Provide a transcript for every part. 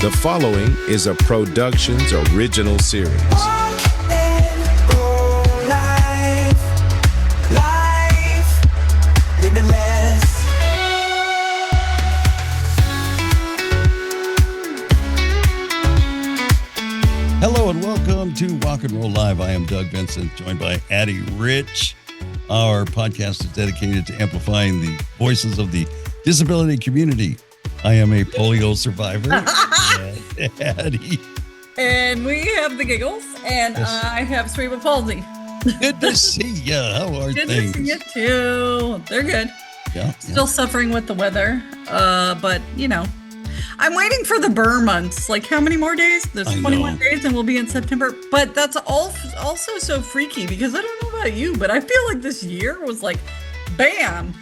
The following is a Productions original series. Hello and welcome to Walk and Roll Live. I am Doug Vincent, joined by Addie Rich. Our podcast is dedicated to amplifying the voices of the disability community. I am a polio survivor. Addie. And we have the giggles, and yes. I have cerebral palsy. Good to see you. How are good things? Good to see you too. They're good. Yeah. Still suffering with the weather, but you know, I'm waiting for the burr months. Like, how many more days? There's 21 days, and we'll be in September. But that's also so freaky because I don't know about you, but I feel like this year was like, bam!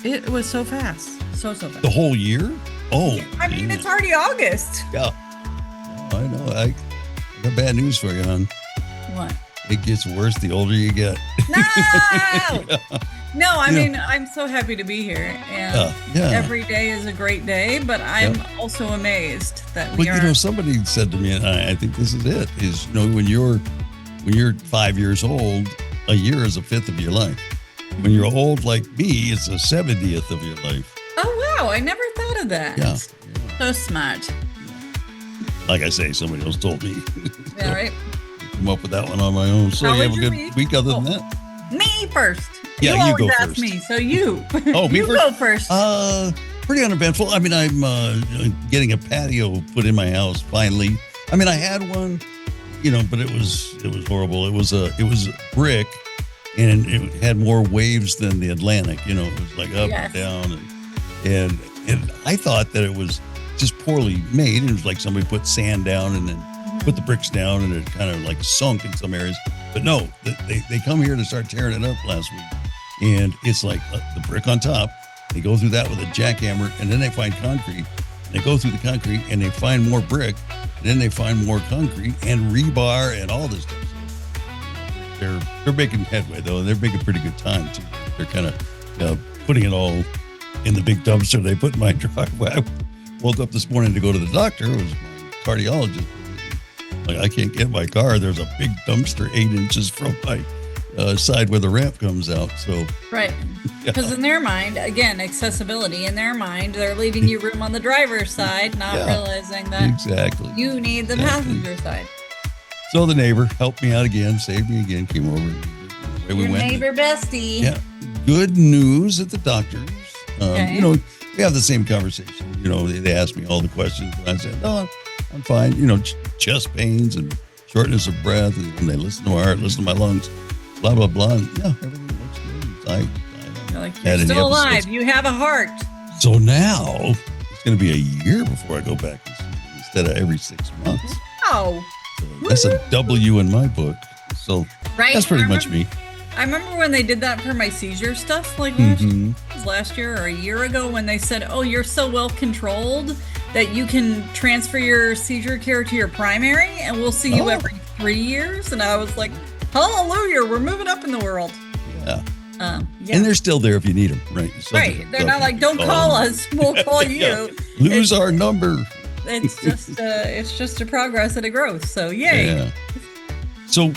It was so fast, so fast. The whole year? Oh, yeah, I mean, it's already August. Yeah, I know. I got bad news for you, hon. What? It gets worse the older you get. No! Yeah. No, I mean, I'm so happy to be here. And every day is a great day, but I'm also amazed that we are. You know, somebody said to me, and I think this is it, is, you know, when you're 5 years old, a year is a fifth of your life. When you're old like me, it's a 70th of your life. Oh, wow. I never thought of that. Yeah. So smart. Like I say, somebody else told me. Yeah, right. Come up with that one on my own. So you have a good week other than that? Me first. Yeah, you go first. first. Me, so you. Oh, me you first? Go first. Pretty uneventful. I mean, I'm getting a patio put in my house finally. I mean, I had one, you know, but it was horrible. It was brick, and it had more waves than the Atlantic. You know, it was like up and down, and I thought that it was just poorly made. It was like somebody put sand down and then put the bricks down, and it kind of like sunk in some areas. But no, they come here to start tearing it up last week. And it's like the brick on top. They go through that with a jackhammer, and then they find concrete. They go through the concrete, and they find more brick. And then they find more concrete and rebar and all this stuff. So they're making headway, though, and they're making pretty good time, too. They're kind of putting it all in the big dumpster they put in my driveway. I woke up this morning to go to the doctor. It was my cardiologist. Like, I can't get my car. There's a big dumpster 8 inches from my side where the ramp comes out. So right, because in their mind, again, accessibility. In their mind, they're leaving you room on the driver's side, not realizing that you need the passenger side. So the neighbor helped me out again, saved me again, came over. And away we went. Neighbor bestie. Yeah, good news at the doctor's. You know, we have the same conversation. You know, they ask me all the questions, and I said, "No, I'm fine." You know, chest pains and shortness of breath, and they listen to my heart, listen to my lungs. Blah, blah, blah. Yeah, everything looks good. You're like, you're still alive. You have a heart. So now it's going to be a year before I go back instead of every 6 months. Oh. So that's a W in my book. So that's pretty much me. I remember when they did that for my seizure stuff, like last year or a year ago, when they said, oh, you're so well controlled that you can transfer your seizure care to your primary and we'll see you every 3 years. And I was like, hallelujah, we're moving up in the world. Yeah. And they're still there if you need them, right? So right. They're not like, don't call us, we'll call you. Lose our number. It's just a progress and a growth. So yay. Yeah. So,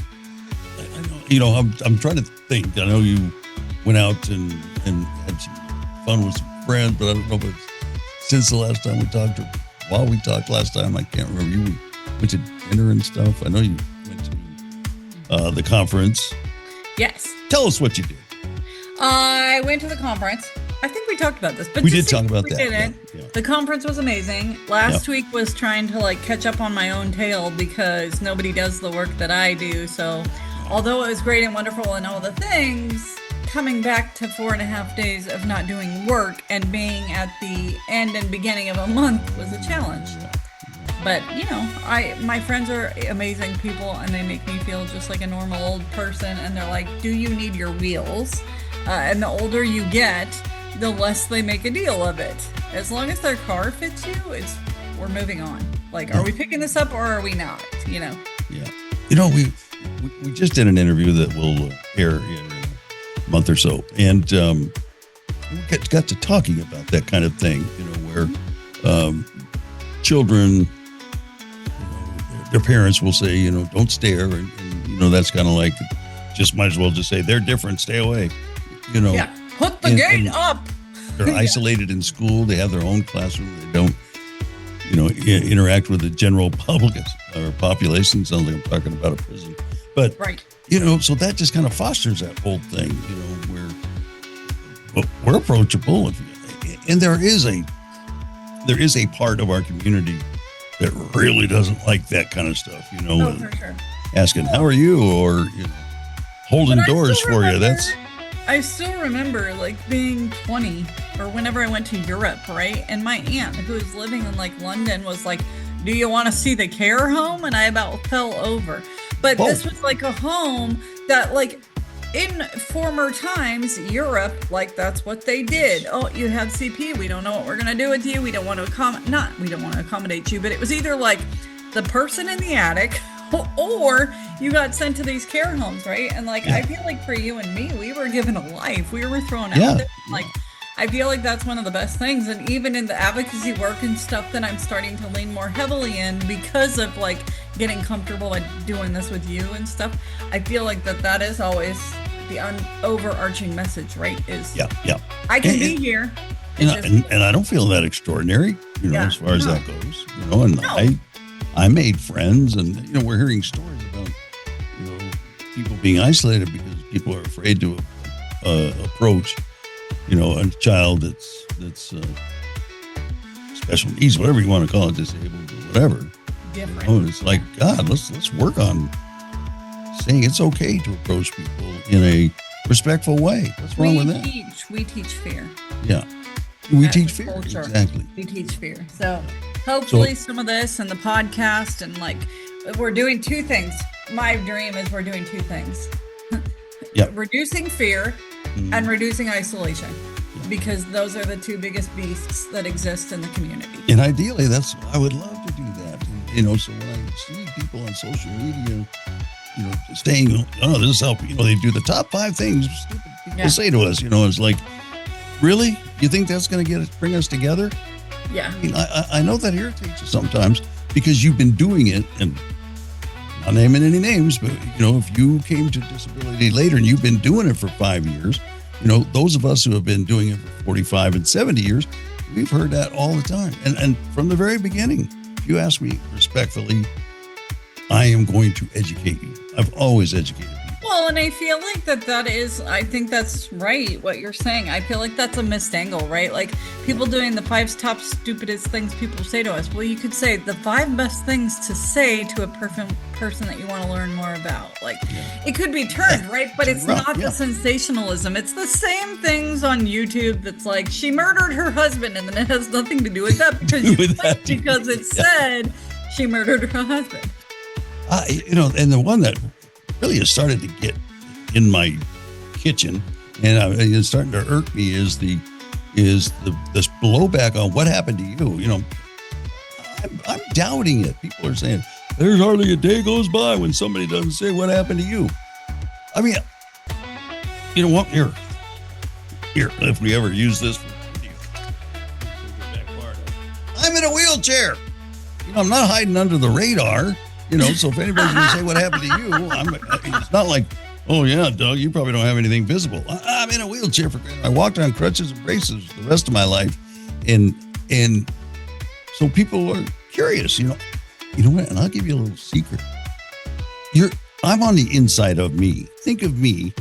you know, I'm trying to think. I know you went out and had some fun with some friends, but I don't know if it's since the last time we talked or while we talked last time. I can't remember. You went to dinner and stuff. I know you went to the conference. Yes. Tell us what you did. I went to the conference. I think we talked about this, but we did talk about that. Didn't. Yeah. The conference was amazing. Last week was trying to like catch up on my own tail because nobody does the work that I do. So although it was great and wonderful and all the things, coming back to 4.5 days of not doing work and being at the end and beginning of a month was a challenge. But, you know, my friends are amazing people and they make me feel just like a normal old person. And they're like, do you need your wheels? And the older you get, the less they make a deal of it. As long as their car fits you, we're moving on. Like, are we picking this up or are we not? You know? Yeah. You know, we just did an interview that will air in a month or so. And we got to talking about that kind of thing, you know, where children their parents will say, don't stare. And that's kind of like, just might as well just say, they're different, stay away. Yeah, put the gate up. They're isolated in school. They have their own classroom. They don't, interact with the general public or population. Sounds like I'm talking about a prison. But, right. So that just kind of fosters that whole thing, where we're approachable. And there is a part of our community that really doesn't like that kind of stuff, Oh, for sure. Asking, how are you? Or, holding doors for you. I still remember like being 20 or whenever I went to Europe, right? And my aunt who was living in like London was like, do you want to see the care home? And I about fell over. But this was like a home that like in former times, Europe, like that's what they did. Oh, you have CP. We don't know what we're going to do with you. We don't want to accommodate you. But it was either like the person in the attic or you got sent to these care homes, right? And like, I feel like for you and me, we were given a life. We were thrown out there. Like, I feel like that's one of the best things. And even in the advocacy work and stuff that I'm starting to lean more heavily in because of like getting comfortable at doing this with you and stuff, I feel like that is always the overarching message, right? Is I can be here. And I don't feel that extraordinary, as far as that goes, and I made friends, and we're hearing stories about people being isolated because people are afraid to approach a child that's special needs, whatever you want to call it, disabled or whatever. Different. It's like, God, let's work on saying it's okay to approach people in a respectful way. What's wrong with that? We teach fear. Yeah. We teach fear. Culture. Exactly. We teach fear. So hopefully some of this and the podcast and like we're doing two things. My dream is we're doing two things. Reducing fear and reducing isolation, because those are the two biggest beasts that exist in the community. And ideally, I would love to do that. And, so when I see people on social media, saying, this is how, they do the top 5 things stupid people say to us, it's like, really? You think that's going to bring us together? Yeah. I mean, I know that irritates you sometimes because you've been doing it, and not naming any names, but, if you came to disability later and you've been doing it for 5 years, those of us who have been doing it for 45 and 70 years, we've heard that all the time. And from the very beginning, if you ask me respectfully, I am going to educate you. I've always educated people. Well, and I feel like I think that's right, what you're saying. I feel like that's a missed angle, right? Like people doing the 5 top stupidest things people say to us. Well, you could say the 5 best things to say to a person that you want to learn more about. Like it could be turned, right? But it's not the sensationalism. It's the same things on YouTube that's like, she murdered her husband, and then it has nothing to do with that because it said she murdered her husband. And the one that really has started to get in my kitchen, and it's starting to irk me, is this blowback on what happened to you. I'm doubting it. People are saying there's hardly a day goes by when somebody doesn't say what happened to you. I mean, you know what? Here. If we ever use this for video, I'm in a wheelchair. I'm not hiding under the radar. So if anybody's going to say what happened to you, it's not like, oh yeah, Doug, you probably don't have anything visible. I'm in a wheelchair I walked on crutches and braces the rest of my life. And so people are curious, you know what? And I'll give you a little secret. I'm on the inside of me. Think of me,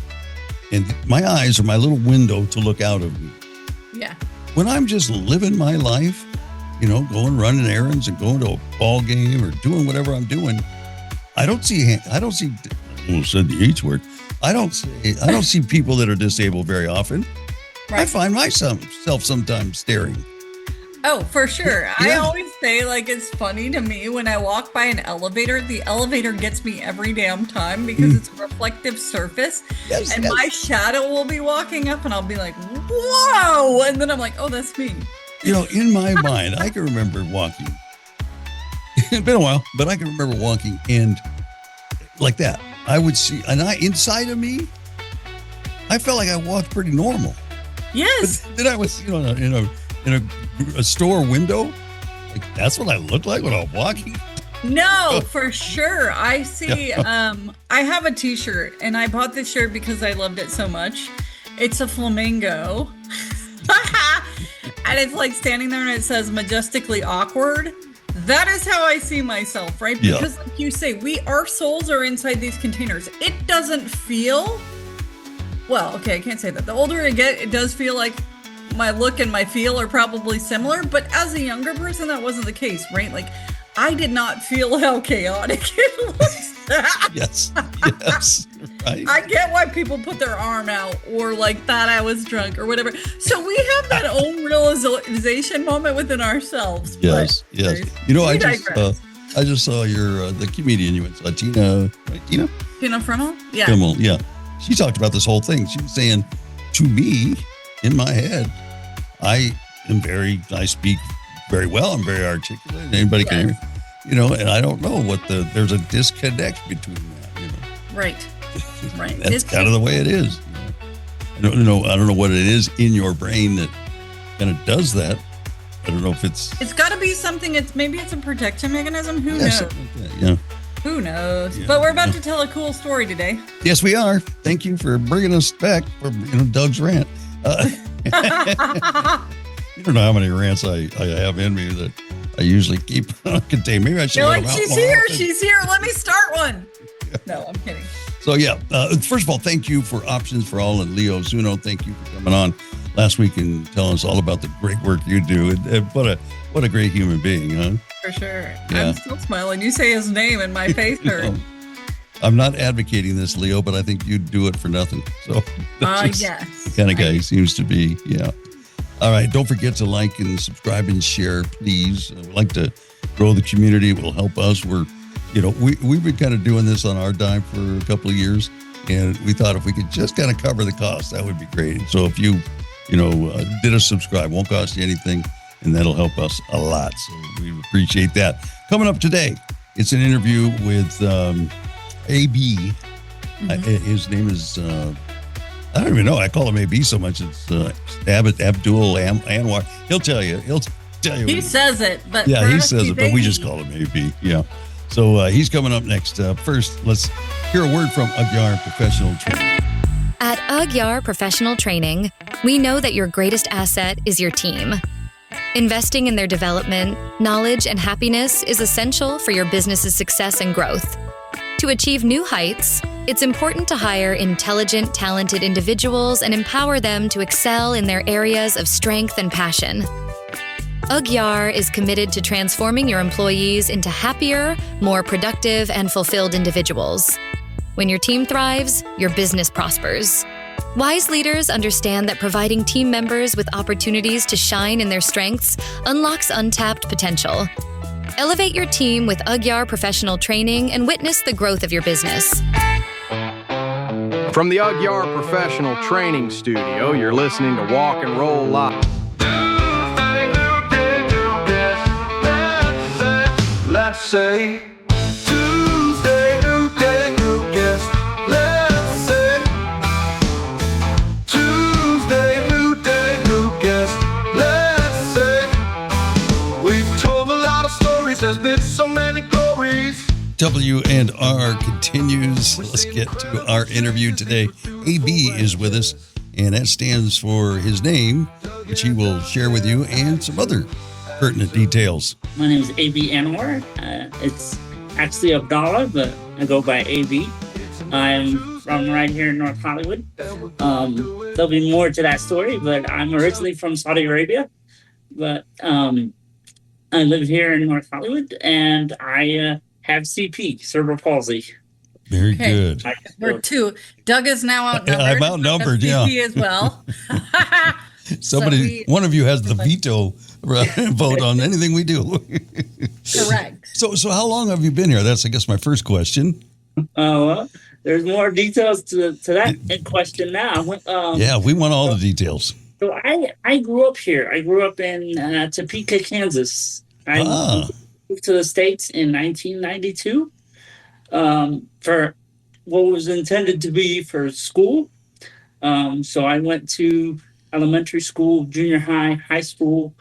and my eyes are my little window to look out of me. Yeah. When I'm just living my life, going running errands and going to a ball game or doing whatever I'm doing, I don't see, almost said the H word. I don't see people that are disabled very often. Right. I find myself sometimes staring. Oh, for sure. I always say, like, it's funny to me when I walk by an elevator, the elevator gets me every damn time because it's a reflective surface. Yes, my shadow will be walking up and I'll be like, whoa. And then I'm like, oh, that's me. In my mind, I can remember walking. It's been a while, but I can remember walking and like that. I would see, and inside of me, I felt like I walked pretty normal. Yes. But then I was, in a store window. Like, that's what I looked like when I was walking. No, for sure. I see. I have a t-shirt and I bought this shirt because I loved it so much. It's a flamingo. And it's like standing there and it says majestically awkward. That is how I see myself, right? Yeah. Because like you say, our souls are inside these containers. It doesn't feel, well, okay, I can't say that. The older I get, it does feel like my look and my feel are probably similar. But as a younger person, that wasn't the case, right? Like, I did not feel how chaotic it looks. Yes. Right. I get why people put their arm out or like thought I was drunk or whatever. So we have that own realization moment within ourselves. Yes. You know, I just saw your the comedian you went to, Tina, right? Tina Frimmel? Yeah. Frimmel, yeah. She talked about this whole thing. She was saying, to me, in my head, I speak very well. I'm very articulate. Anybody can hear, and I don't know there's a disconnect between that, Right. That's kind of the way it is. I don't know what it is in your brain that kind of does that. I don't know if it's got to be something. Maybe it's a protection mechanism. Who knows? Like that, yeah. Who knows? But we're about to tell a cool story today. Yes, we are. Thank you for bringing us back for Doug's rant. You don't know how many rants I have in me that I usually keep contained. Maybe I should. You're like, she's here. Let me start one. No, I'm kidding. So first of all, thank you for Options for All and Leo Zuno. Thank you for coming on last week and telling us all about the great work you do. And what a great human being, huh? For sure. Yeah. I'm still smiling. You say his name and my face hurts. I'm not advocating this, Leo, but I think you'd do it for nothing. So yes. The kind of guy he seems to be. Yeah. All right. Don't forget to like and subscribe and share, please. We'd like to grow the community. It will help us. We've been kind of doing this on our dime for a couple of years, and we thought if we could just kind of cover the cost, that would be great. So if you did a subscribe, won't cost you anything, and that'll help us a lot. So we appreciate that. Coming up today, it's an interview with AB. His name is, I don't even know. I call him AB so much. It's Abdallah Anwar. He'll tell you. He says it, but yeah, he says it, but we just call him AB. Yeah. So he's coming up next. First, let's hear a word from Abddalah Professional Training. At Abddalah Professional Training, we know that your greatest asset is your team. Investing in their development, knowledge, and happiness is essential for your business's success and growth. To achieve new heights, it's important to hire intelligent, talented individuals and empower them to excel in their areas of strength and passion. Abddalah is committed to transforming your employees into happier, more productive, and fulfilled individuals. When your team thrives, your business prospers. Wise leaders understand that providing team members with opportunities to shine in their strengths unlocks untapped potential. Elevate your team with Abddalah Professional Training and witness the growth of your business. From the Abddalah Professional Training Studio, you're listening to Walk and Roll Live. Let's say Tuesday, new day, new guest. Let's say Tuesday, new day, new guest. Let's say we've told a lot of stories. There's been so many glories. W&R continues. Let's get to our interview today. AB is with us, and that stands for his name, which he will share with you, and some other pertinent details. My name is AB Anwar. It's actually Abdallah, but I go by AB. I'm from right here in North Hollywood. There'll be more to that story, but I'm originally from Saudi Arabia. But I live here in North Hollywood, and I have CP, cerebral palsy. Very good. We're two. Doug is now outnumbered. I'm outnumbered, yeah. CP as well. One of you has the veto vote on anything we do. Correct. So how long have you been here? That's, I guess, my first question. Well, there's more details to that question now. Yeah, we want all the details. So I grew up here. I grew up in Topeka, Kansas. I moved to the States in 1992 for what was intended to be for school. So I went to elementary school, junior high, high school,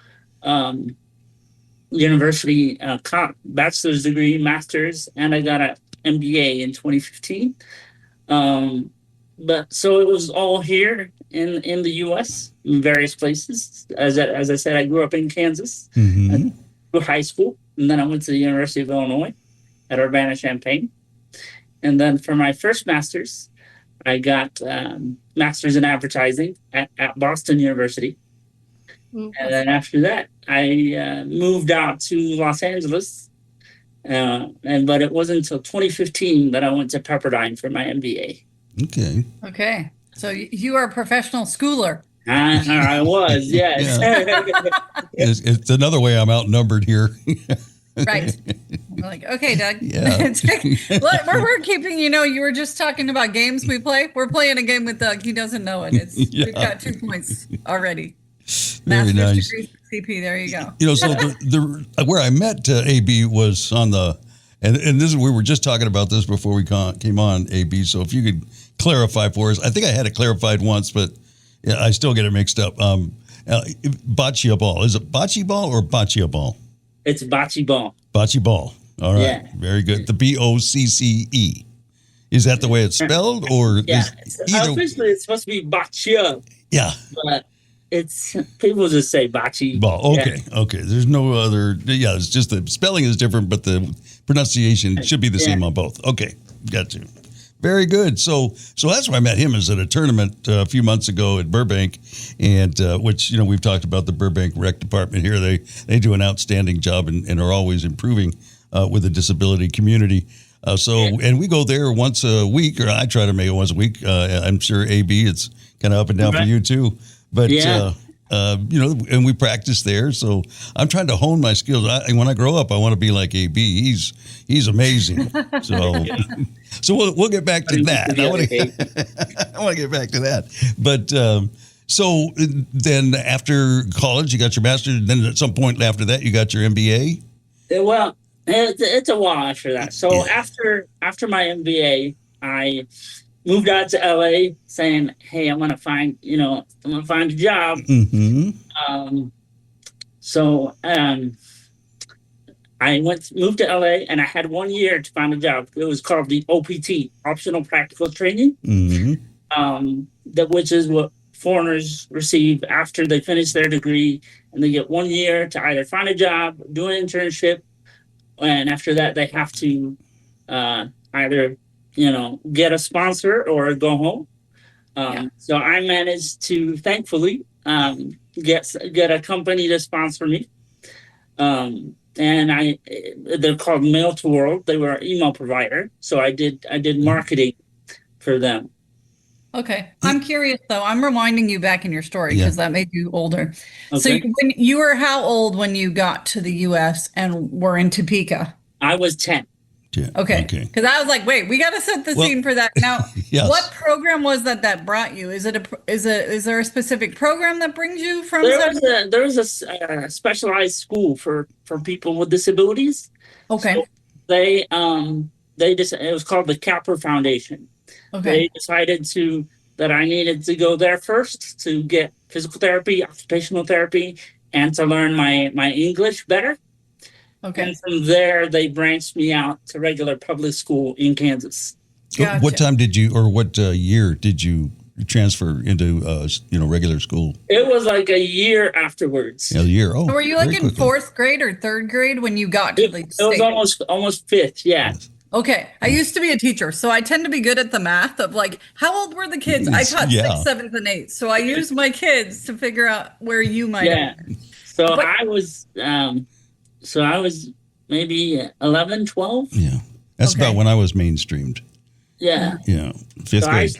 university bachelor's degree, master's, and I got an MBA in 2015. But so it was all here in the U.S. in various places. As I said, I grew up in Kansas through high school, and then I went to the University of Illinois at Urbana-Champaign. And then for my first master's, I got master's in advertising at Boston University. And then after that, I moved out to Los Angeles. But it wasn't until 2015 that I went to Pepperdine for my MBA. Okay. So you are a professional schooler. I was, yes. It's another way I'm outnumbered here. Right. I'm like, okay, Doug. Yeah. we're keeping, you were just talking about games we play. We're playing a game with Doug. He doesn't know it. We've got 2 points already. Very nice. Degree CP. There you go. So the where I met AB was on the, and this is, we were just talking about this before we came on, AB. So if you could clarify for us, I think I had it clarified once, but yeah, I still get it mixed up. Bocce ball. Is it bocce ball or bocce ball? It's bocce ball. Bocce ball. All right. Yeah. Very good. The BOCCE. Is that the way it's spelled, or? Yeah. Officially, it's supposed to be bocce. Yeah. But people just say bocce ball. Okay. Yeah. Okay. There's no other. Yeah. It's just the spelling is different, but the pronunciation should be the same on both. Okay. Got you. Very good. So that's where I met him, is at a tournament a few months ago at Burbank, and which, we've talked about the Burbank Rec Department here. They do an outstanding job and are always improving with the disability community. And we go there once a week, or I try to make it once a week. I'm sure AB, it's kind of up and down for you too. But and we practice there. So I'm trying to hone my skills. When I grow up, I want to be like AB. He's amazing. So we'll get back to that. I want to get back to that. But so then after college, you got your master's. Then at some point after that, you got your MBA. Well, it's a while after that. So after my MBA, I moved out to LA, saying, "Hey, I'm gonna find a job." I moved to LA, and I had 1 year to find a job. It was called the OPT, Optional Practical Training, which is what foreigners receive after they finish their degree, and they get 1 year to either find a job, do an internship, and after that, they have to either get a sponsor or go home. So I managed to, thankfully, get a company to sponsor me. And they're called Mail to World. They were an email provider. So I did marketing for them. Okay. I'm curious though. I'm rewinding you back in your story because that made you older. Okay. So when you were how old when you got to the US and were in Topeka? I was 10. Yeah. Okay. Because I was like, wait, we got to set the scene for that. Now, what program was that brought you? Is there a specific program that brings you from? There was a specialized school for people with disabilities. Okay. So it was called the Capper Foundation. Okay. They decided that I needed to go there first to get physical therapy, occupational therapy, and to learn my English better. Okay. And from there, they branched me out to regular public school in Kansas. Gotcha. What time did you, or what year did you transfer into, regular school? It was like a year afterwards. A year. Oh, so were you like in fourth grade or third grade when you got to the state? It was almost fifth. Yeah. Yes. Okay. I used to be a teacher, so I tend to be good at the math of like, how old were the kids? I taught 6th, 7th, and 8th. So I used my kids to figure out where you might have been. So I was maybe 11, 12. Yeah. That's about when I was mainstreamed. Yeah. Yeah. 5th grade.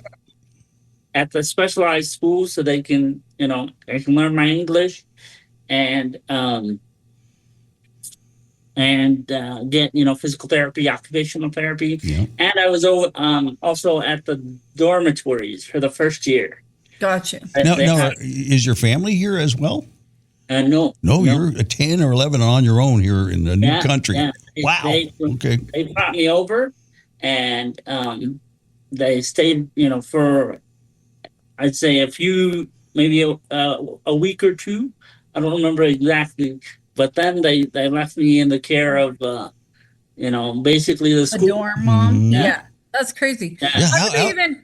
At the specialized school so they can learn my English and get, physical therapy, occupational therapy. Yeah. And I was also at the dormitories for the first year. Gotcha. Now, is your family here as well? No, you're a 10 or 11 on your own here in a new country. Yeah. Wow. They brought me over, and they stayed, for I'd say maybe a week or two. I don't remember exactly, but then they left me in the care of, basically the A school. dorm mom. Mhm. Yeah, that's crazy. Yeah. Yeah, How did they even?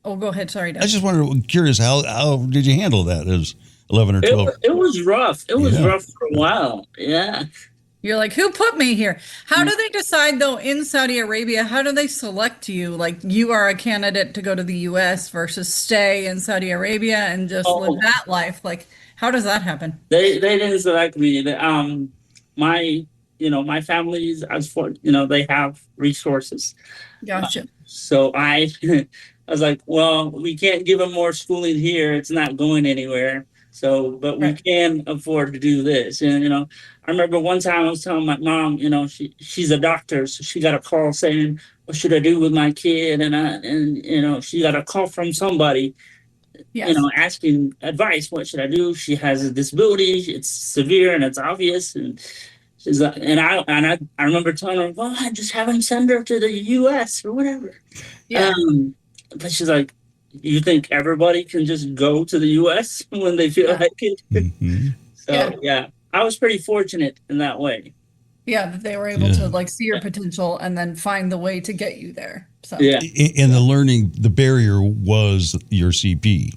Oh, go ahead. Sorry, Doug. I just wondered, curious, how did you handle that as 11 or 12? It was rough. It was Yeah. rough for a while. Yeah. You're like, who put me here? How do they decide, though, in Saudi Arabia? How do they select you? Like, you are a candidate to go to the U.S. versus stay in Saudi Arabia and just live that life. Like, how does that happen? They didn't select me. My family's as for they have resources. Gotcha. So I I was like, well, we can't give them more schooling here. It's not going anywhere. So, but we Right. can afford to do this. And I remember one time I was telling my mom, she's a doctor, so she got a call saying, "What should I do with my kid?" And she got a call from somebody, Yes. asking advice. What should I do? She has a disability. It's severe and it's obvious. And she's like, I remember telling her, well, I just have him send her to the U.S. or whatever. Yeah. But she's like, you think everybody can just go to the U.S. when they feel like it? Mhm. So yeah, I was pretty fortunate in that way. Yeah, that they were able to like see your potential and then find the way to get you there. So Yeah. And the barrier was your CP,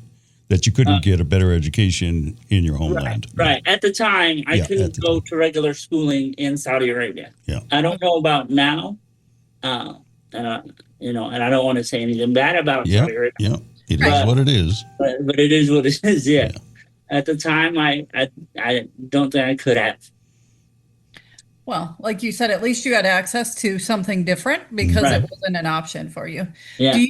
that you couldn't get a better education in your homeland. Right. At the time, I Yeah, couldn't go to regular schooling in Saudi Arabia. Yeah. I don't know about now. And I don't want to say anything bad about Yeah. Saudi Arabia. Yeah. It is Right. what it is. But it is what it is. Yeah. Yeah. At the time, I don't think I could have. well, like you said, at least you had access to something different because Right. it wasn't an option for you. Yeah. Do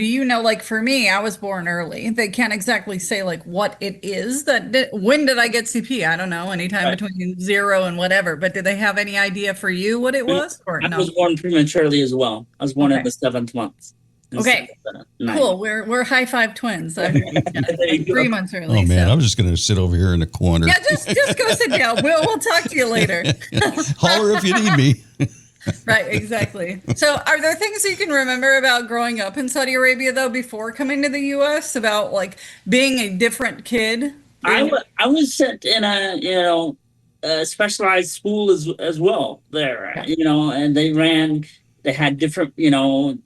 you know, like for me, I was born early. They can't exactly say like what it is when did I get CP? I don't know, anytime Right. between 0 and whatever, but did they have any idea for you what it was or I no? was born prematurely as well. I was born in Okay. the 7th month. Okay. Cool. We're high five twins. I'm There you go. 3 months early. Oh, man. so. I'm just going to sit over here in the corner. Yeah, just go sit down. We'll talk to you later. Holler if you need me. Right, exactly. So, are there things you can remember about growing up in Saudi Arabia though before coming to the U.S. about like being a different kid? I was sent in a specialized school as well there, and they had different,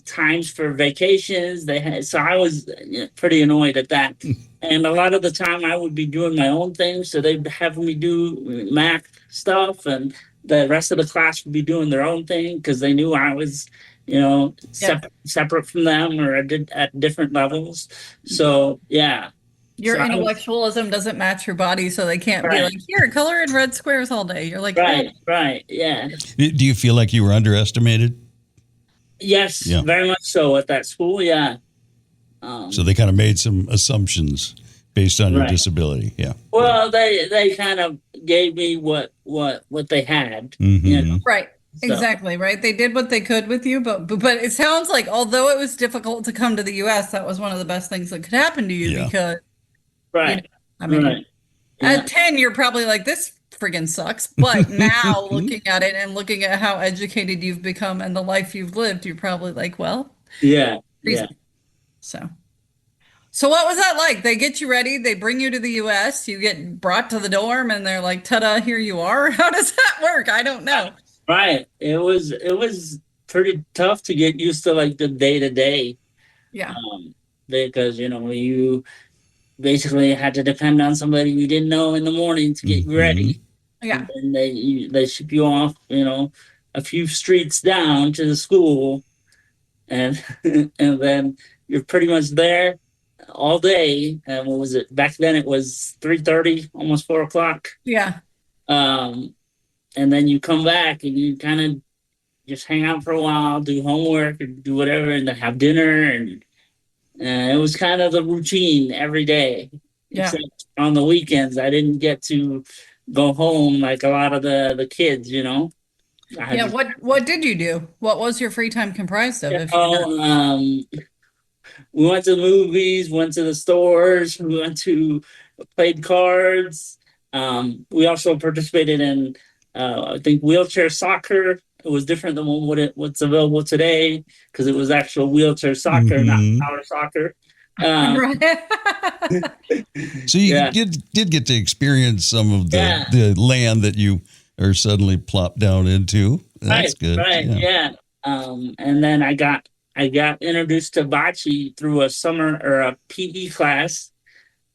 times for vacations. So I was pretty annoyed at that. And a lot of the time I would be doing my own thing. So they'd have me do math stuff and the rest of the class would be doing their own thing because they knew I was, separate from them or at different levels. So, yeah. Your So I was- intellectualism doesn't match your body, so they can't be Right. like, here, color in red squares all day. You're like, Right, yeah. Do you feel like you were underestimated? Yes, Yeah. very much so at that school, yeah. So they kind of made some assumptions based on your Right. disability. Yeah. Well, they kind of gave me what they had. Mhm. right. So- Exactly, right. They did what they could with you, but it sounds like although it was difficult to come to the US, that was one of the best things that could happen to you Yeah. because Right, I mean right. at 10 you're probably like this friggin' sucks. But now looking at it and looking at how educated you've become and the life you've lived, you're probably like, well, Yeah, reason. yeah. So what was that like? They get you ready, they bring you to the US, you get brought to the dorm and they're like, ta-da, here you are. How does that work? I don't know. Right. It was pretty tough to get used to like the day to day. Yeah. Because you basically had to depend on somebody you didn't know in the morning to get you ready. Yeah. And they ship you off, a few streets down to the school, and and then you're pretty much there all day. And what was it back then? It was 3:30, almost 4 o'clock. Yeah. And then you come back and you kind of just hang out for a while, do homework or do whatever, and then have dinner. And it was kind of the routine every day. Yeah. Except on the weekends, I didn't get to go home like a lot of the kids, Yeah. What did you do? What was your free time comprised of? If you know? We went to the movies, went to the stores, played cards. We also participated in, I think, wheelchair soccer. It was different than what's available today because it was actual wheelchair soccer, not power soccer. Right. So you Yeah. did get to experience some of Yeah. the land that you are suddenly plopped down into. That's good. Right. Yeah. And then I got introduced to bocce through a summer or a PE class,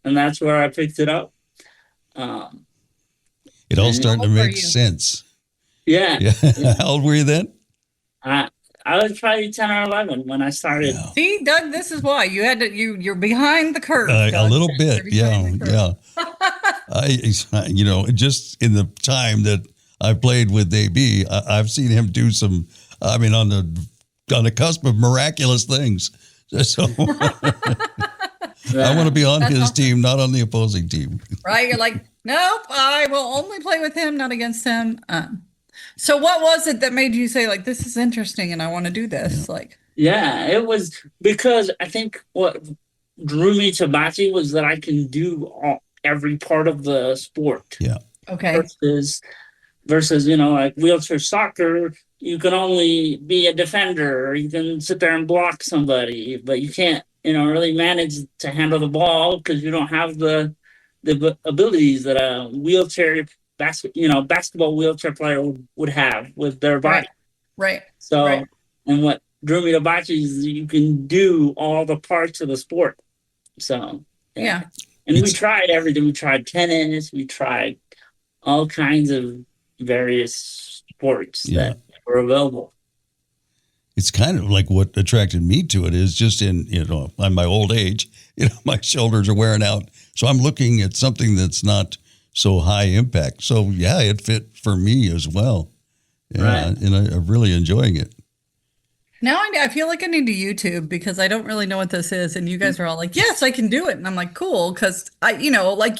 and that's where I picked it up. It all And- starting to How old were make you? sense. Yeah. Yeah. How old were you then? I was probably 10 or 11 when I started. Yeah. See, Doug, this is why you had to. You're behind the curve. A Doug. little bit, You're behind the curve. I just in the time that I played with AB, I've seen him do some. I mean, on the cusp of miraculous things. So I want to be on That's his awesome. team, not on the opposing team. Right? You're like, nope, I will only play with him, not against him. So what was it that made you say, like, this is interesting and I want to do this? Like, Yeah, it was because I think what drew me to bocce was that I can do every part of the sport. Yeah. okay. Versus like wheelchair soccer, you can only be a defender or you can sit there and block somebody, but you can't really manage to handle the ball because you don't have the abilities that a basketball wheelchair player would have with their body. Right. So, Right. and what drew me to bocce is you can do all the parts of the sport. So, Yeah. And we It's- tried everything. We tried tennis. We tried all kinds of various sports that were available. It's kind of like what attracted me to it is just in my old age, my shoulders are wearing out. So I'm looking at something that's not so high impact. So yeah, it fit for me as well. Yeah, Right. and I'm really enjoying it. Now I feel like I need to YouTube because I don't really know what this is. And you guys are all like, yes, I can do it. And I'm like, cool. Because like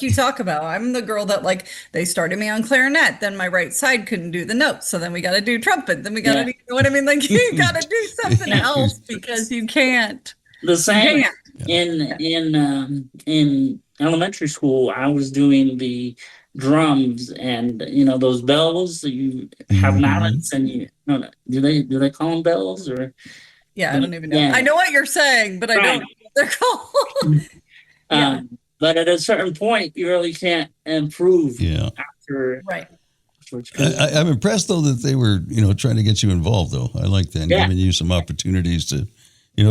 you talk about, I'm the girl that like they started me on clarinet. Then my right side couldn't do the notes. So then we got to do trumpet. Then we got to do, you know what I mean? Like you got to do something else because you can't. The same Yeah. in elementary school, I was doing the drums and those bells that you have mallets and do they call them bells or Yeah, I don't even know. Yeah. I know what you're saying, but I don't know what they're called. Yeah. But at a certain point you really can't improve Yeah. after Right. I'm impressed though that they were, trying to get you involved though. I like that, Yeah. giving you some opportunities to,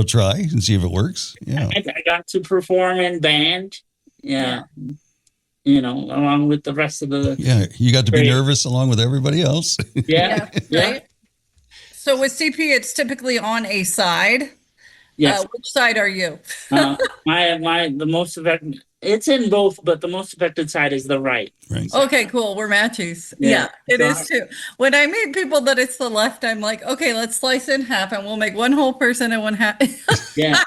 try and see if it works. Yeah. I got to perform in band. Along with the rest of the Yeah. You got to be Great. nervous along with everybody else. yeah. Right. So with CP, it's typically on a side. Yes. Which side are you? The most affected. It's in both, but the most affected side is the right. Right. Okay, cool. We're matches. Yeah. Yeah, it is too. When I meet people that it's the left, I'm like, okay, let's slice it in half and we'll make one whole person and one half. Yeah.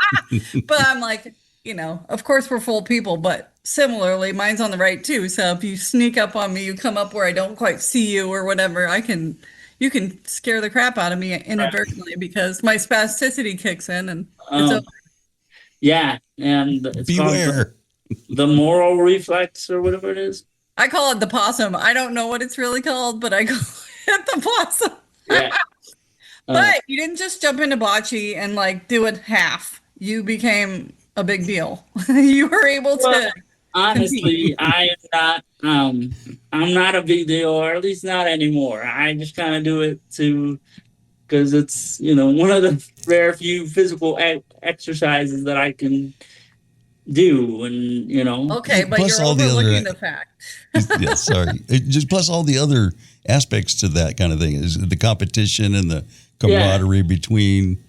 But I'm like, of course we're full people, but similarly, mine's on the right too. So if you sneak up on me, you come up where I don't quite see you or whatever, you can scare the crap out of me inadvertently because my spasticity kicks in and it's over. Yeah, and it's called Beware. the moral reflex or whatever it is. I call it the possum. I don't know what it's really called, but I call it the possum. Yeah. But you didn't just jump into bocce and like do it half. You became a big deal. You were able to. Well, honestly, I am not. I'm not a big deal, or at least not anymore. I just kind of do it because it's one of the rare few physical exercises that I can do, and Okay, but Plus you're all the other- overlooking the fact. Yeah, sorry. Just plus all the other aspects to that kind of thing is the competition and the camaraderie between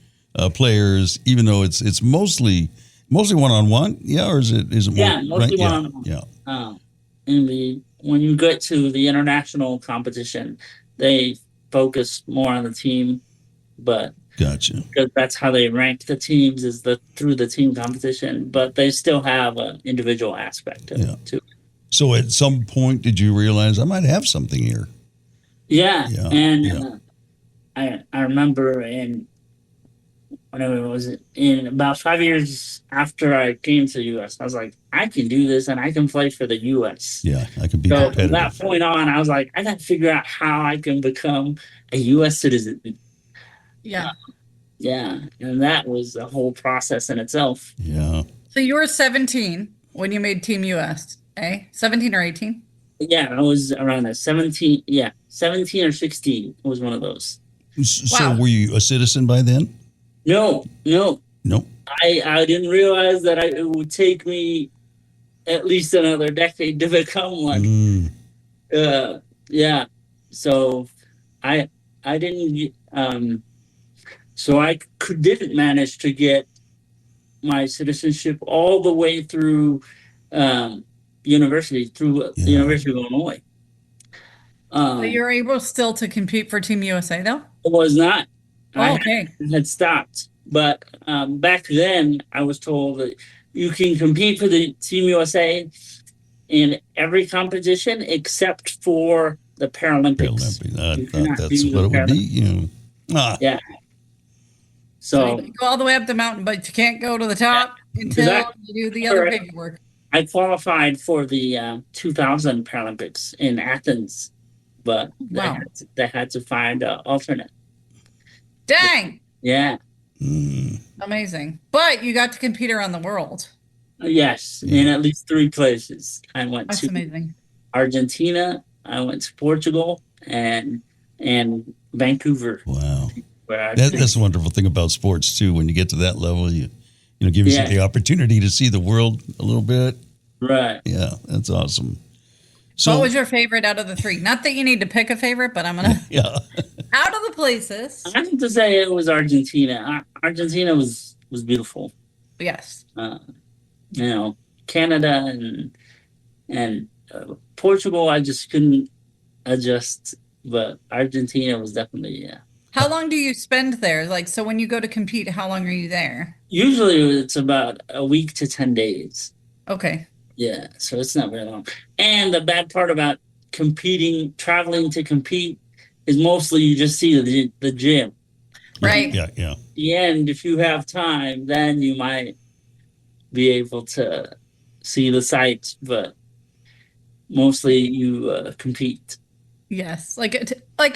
players. Even though it's mostly one-on-one, or is it more? Yeah, mostly right? one-on-one. Yeah. When you get to the international competition, they focus more on the team, but Gotcha. because that's how they rank the teams is through the team competition, but they still have an individual aspect of it too. So at some point, did you realize I might have something here? Yeah, Yeah, and yeah. I remember whenever was it in about 5 years after I came to the U.S., I was like, I can do this and I can play for the U.S. Yeah, I could be So from competitive. that point on, I was like, I got to figure out how I can become a U.S. citizen. Yeah. Yeah, and that was a whole process in itself. Yeah. So you were 17 when you made Team US, eh? 17 or 18? Yeah, I was around that 17. Yeah, 17 or 16 was one of those. So Wow. were you a citizen by then? No. Nope. I didn't realize that it would take me at least another decade to become one. Yeah. So I didn't. So didn't manage to get my citizenship all the way through university, through the University of Illinois. So you're able still to compete for Team USA, though? It was not. Oh, okay. I had stopped. But back then, I was told that you can compete for the Team USA in every competition except for the Paralympics. I thought that's what it would be. Yeah. So you go all the way up the mountain, but you can't go to the top until you do the other paperwork. I qualified for the 2000 Paralympics in Athens, but they had to find an alternate. Dang. Yeah. Amazing. But you got to compete around the world. Yes, in at least 3 places. I went That's to amazing. Argentina, I went to Portugal, and Vancouver. Wow. That's the wonderful thing about sports too. When you get to that level, you gives you the opportunity to see the world a little bit. Right. Yeah, that's awesome. So, what was your favorite out of the 3? Not that you need to pick a favorite, but I'm gonna out of the places. I have to say it was Argentina. Argentina was beautiful. Yes. Canada and Portugal, I just couldn't adjust, but Argentina was definitely How long do you spend there? Like, so when you go to compete, how long are you there? Usually it's about a week to 10 days. Okay. Yeah, so it's not very long. And the bad part about traveling to compete, is mostly you just see the gym. Right. Yeah. At the end, if you have time, then you might be able to see the sights, but mostly you compete. Yes, like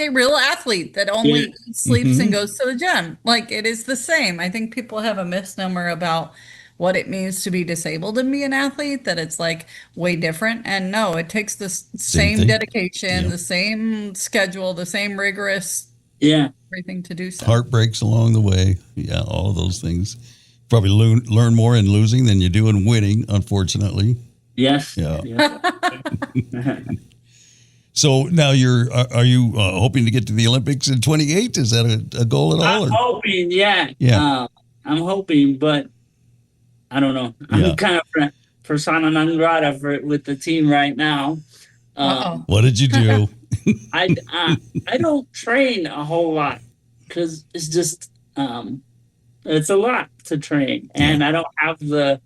a real athlete that only sleeps and goes to the gym. Like, it is the same. I think people have a misnomer about what it means to be disabled and be an athlete, that it's like way different. And no, it takes the same dedication, the same schedule, the same rigorous everything to do so. Heartbreaks along the way. Yeah, all of those things. Probably learn more in losing than you do in winning, unfortunately. Yes. Yeah. So now are you hoping to get to the Olympics in 2028? Is that a goal at all? I'm hoping, yeah. I'm hoping, but I don't know. I'm kind of persona non grata with the team right now. What did you do? I don't train a whole lot because it's just it's a lot to train, and I don't have the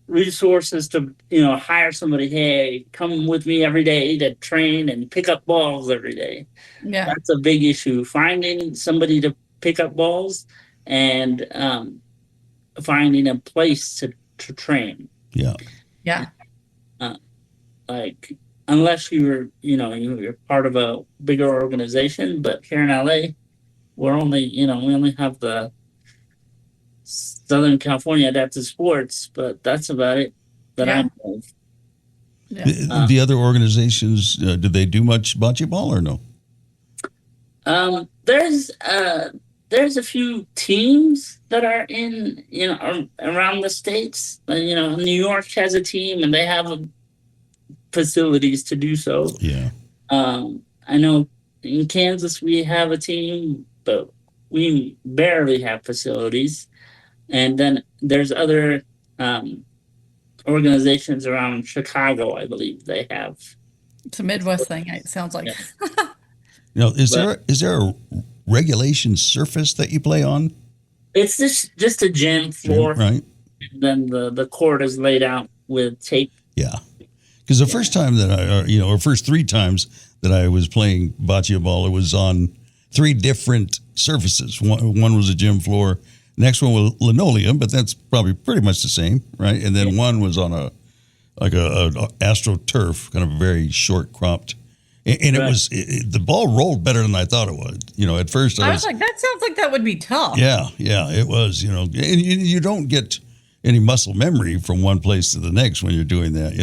resources to hire somebody. Hey, come with me every day to train and pick up balls every day. Yeah, that's a big issue. Finding somebody to pick up balls and finding a place to train. Yeah. Like, unless you're part of a bigger organization, but here in LA, we only have the Southern California Adaptive Sports, but that's about it that I know of. The other organizations, do they do much bocce ball or no? There's a few teams that are in around the states. New York has a team, and they have facilities to do so. Yeah. I know in Kansas we have a team, but we barely have facilities. And then there's other organizations around Chicago, I believe they have. It's a Midwest thing, it sounds like. Is there a regulation surface that you play on? It's just a gym floor, right? And then the court is laid out with tape. Yeah, because the first time that or first 3 times that I was playing bocce ball, it was on 3 different surfaces. One was a gym floor. Next one was linoleum, but that's probably pretty much the same, right? And then one was on a AstroTurf, kind of very short cropped. And it was the ball rolled better than I thought it would. At first I was like, that sounds like that would be tough. Yeah, it was. And you don't get. any muscle memory from one place to the next when you're doing that.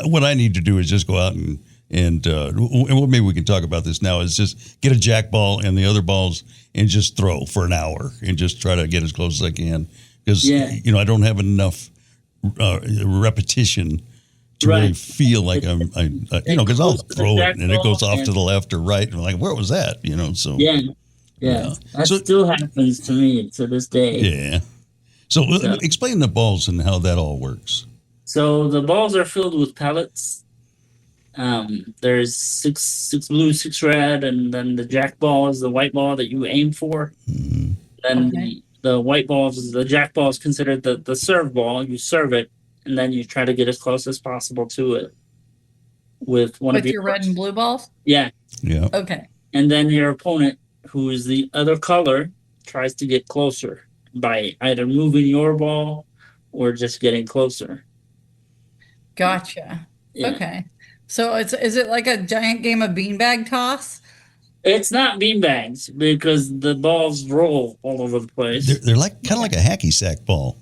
What I need to do is just go out and maybe we can talk about this now, is just get a jack ball and the other balls and just throw for an hour and just try to get as close as I can, because I don't have enough repetition to really feel like because I'll throw it and it goes off to the left or right, and I'm like, where was that? So that still happens to me to this day. Yeah. So explain the balls and how that all works. So the balls are filled with pellets. There's six blue, 6 red, and then the jack ball is the white ball that you aim for. Mm-hmm. Then the white balls, the jack ball is considered the serve ball. You serve it, and then you try to get as close as possible to it with one of your red and blue balls. Yeah. Okay. And then your opponent, who is the other color, tries to get closer by either moving your ball or just getting closer. Gotcha. Yeah. Okay. So is it like a giant game of beanbag toss? It's not beanbags because the balls roll all over the place. They're like kind of like a hacky sack ball.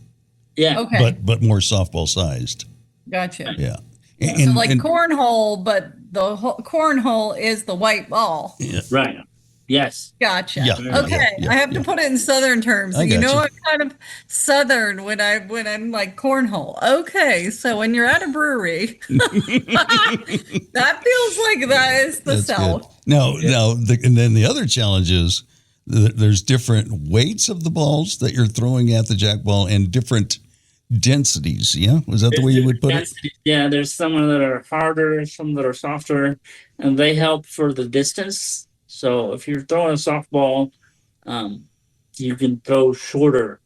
Yeah. Okay. But more softball sized. Gotcha. Yeah. So like cornhole, but the cornhole is the white ball. Yeah. Right. Yes. Gotcha. Yeah. Okay. Yeah. I have to put it in Southern terms. I gotcha. I'm kind of Southern when I'm like cornhole. Okay. So when you're at a brewery, that feels like that is the That's South. good. Now, and then the other challenge is there's different weights of the balls that you're throwing at the jack ball and different densities. Yeah, was that the way you would put it? Yeah, there's some that are harder, some that are softer, and they help for the distance. So if you're throwing a softball, you can throw shorter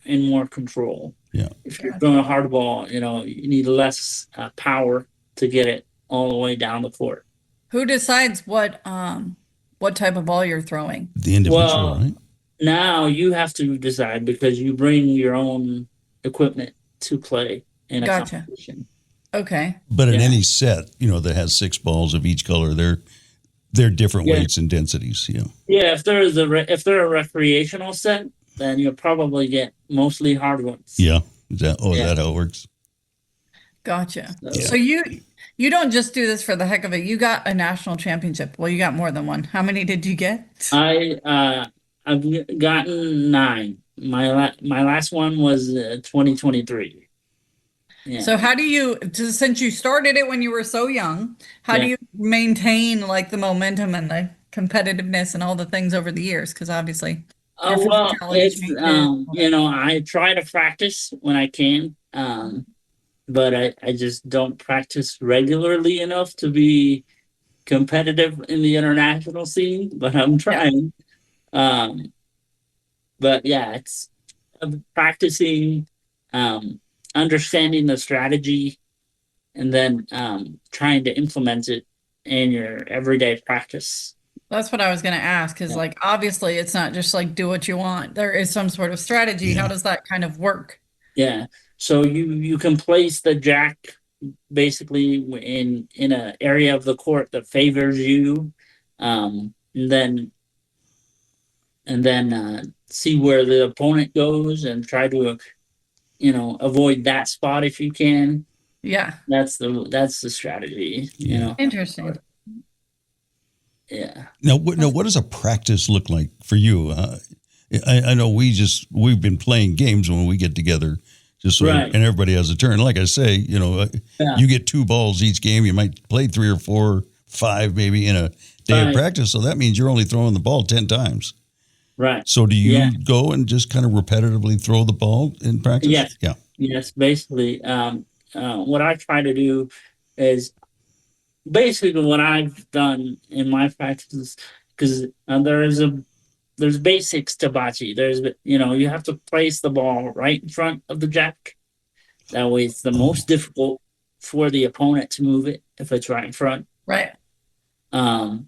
and more control. Yeah. If you're throwing a hard ball, you need less power to get it all the way down the court. Who decides what type of ball you're throwing? The individual, right? Now you have to decide because you bring your own equipment to play in a competition. Okay. But in any set, that has 6 balls of each color, they're different weights and densities. Yeah. Yeah. If they're a recreational set, then you'll probably get mostly hard ones. Yeah. Is that how it works? Gotcha. Yeah. So you don't just do this for the heck of it. You got a national championship. Well, you got more than one. How many did you get? I've gotten 9. My last one was 2023. Yeah. So how do you, since you started it when you were so young, how do you maintain like the momentum and the competitiveness and all the things over the years? Because obviously, it's I try to practice when I can, but I just don't practice regularly enough to be competitive in the international scene. But I'm trying. Yeah. But yeah, it's practicing, understanding the strategy, and then trying to implement it in your everyday practice. That's what I was going to ask, is like, obviously it's not just like do what you want. There is some sort of strategy. Yeah. How does that kind of work? Yeah. So you can place the jack basically in an area of the court that favors you, and then see where the opponent goes and try to avoid that spot if you can. Yeah. That's the strategy. Interesting. Yeah. Now, what does a practice look like for you? I know we've been playing games when we get together, just so and everybody has a turn. Like I say, you get 2 balls each game. You might play 3 or 4, 5 maybe in a day of practice. So that means you're only throwing the ball 10 times. Right. So do you go and just kind of repetitively throw the ball in practice? Yes. Yeah. Yes. Basically, what I try to do is basically what I've done in my practices, because there's basics to bocce. There's you have to place the ball right in front of the jack. That way, it's the most difficult for the opponent to move it if it's right in front. Right. And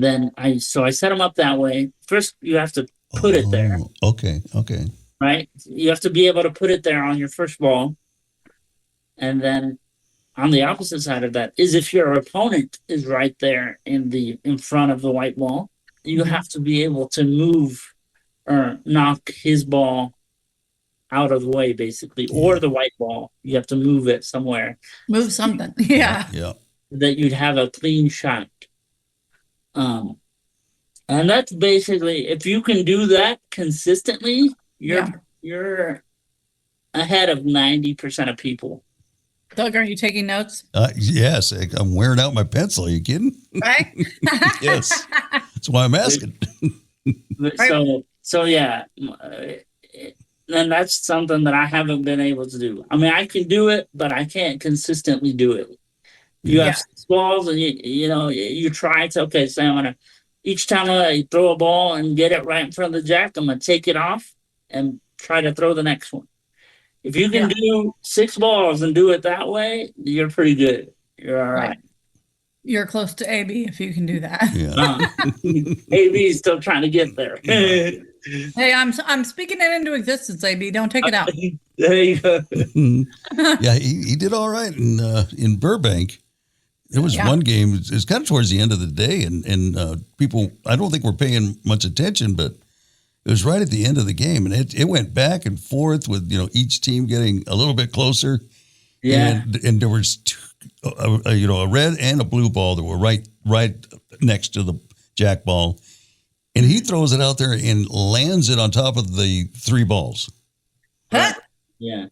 then I set them up that way. First, you have to put it there. Okay. Right? You have to be able to put it there on your first ball. And then on the opposite side of that is if your opponent is right there in front of the white ball, you have to be able to move or knock his ball out of the way, basically, or the white ball. You have to move it somewhere Move something. Yeah. Yeah. that you'd have a clean shot. And that's basically, if you can do that consistently, you're ahead of 90% of people. Doug, are you taking notes? Yes, I'm wearing out my pencil. Are you kidding? Right? Yes. That's why I'm asking. So yeah, and that's something that I haven't been able to do. I mean, I can do it, but I can't consistently do it. You have 6 balls, and you try to, okay, so I'm gonna, each time I throw a ball and get it right in front of the jack, I'm gonna take it off and try to throw the next one. If you can do 6 balls and do it that way, you're pretty good. You're all right. You're close to AB if you can do that. Yeah. AB is still trying to get there. Hey, I'm speaking it into existence, AB. Don't take it out. There you go. Yeah, he did all right in Burbank. There was one game. It's kind of towards the end of the day, and people, I don't think were paying much attention, but it was right at the end of the game, and it went back and forth with each team getting a little bit closer. Yeah, and there was a red and a blue ball that were right next to the jack ball, and he throws it out there and lands it on top of the 3 balls. Huh? Yeah.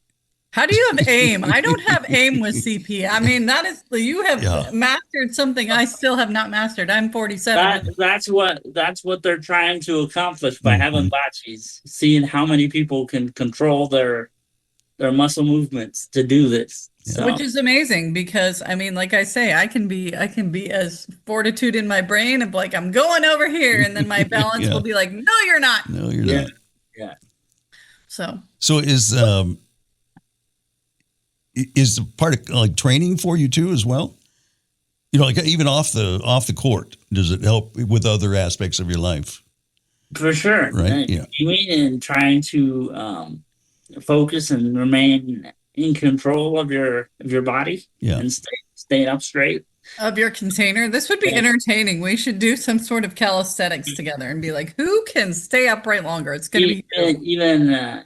How do you have aim? I don't have aim with CP. I mean, you have mastered something I still have not mastered. I'm 47. That's what they're trying to accomplish by having bocces, seeing how many people can control their muscle movements to do this. So. Which is amazing because, I mean, like I say, I can be as fortitude in my brain of like, I'm going over here. And then my balance will be like, no, you're not. No, you're not. Yeah. So is the part of like training for you too as well? Like even off the court, does it help with other aspects of your life? For sure. Right. Yeah. And trying to focus and remain in control of your body and staying up straight. Of your container. This would be entertaining. We should do some sort of calisthenics together and be like, who can stay upright longer? It's going to be even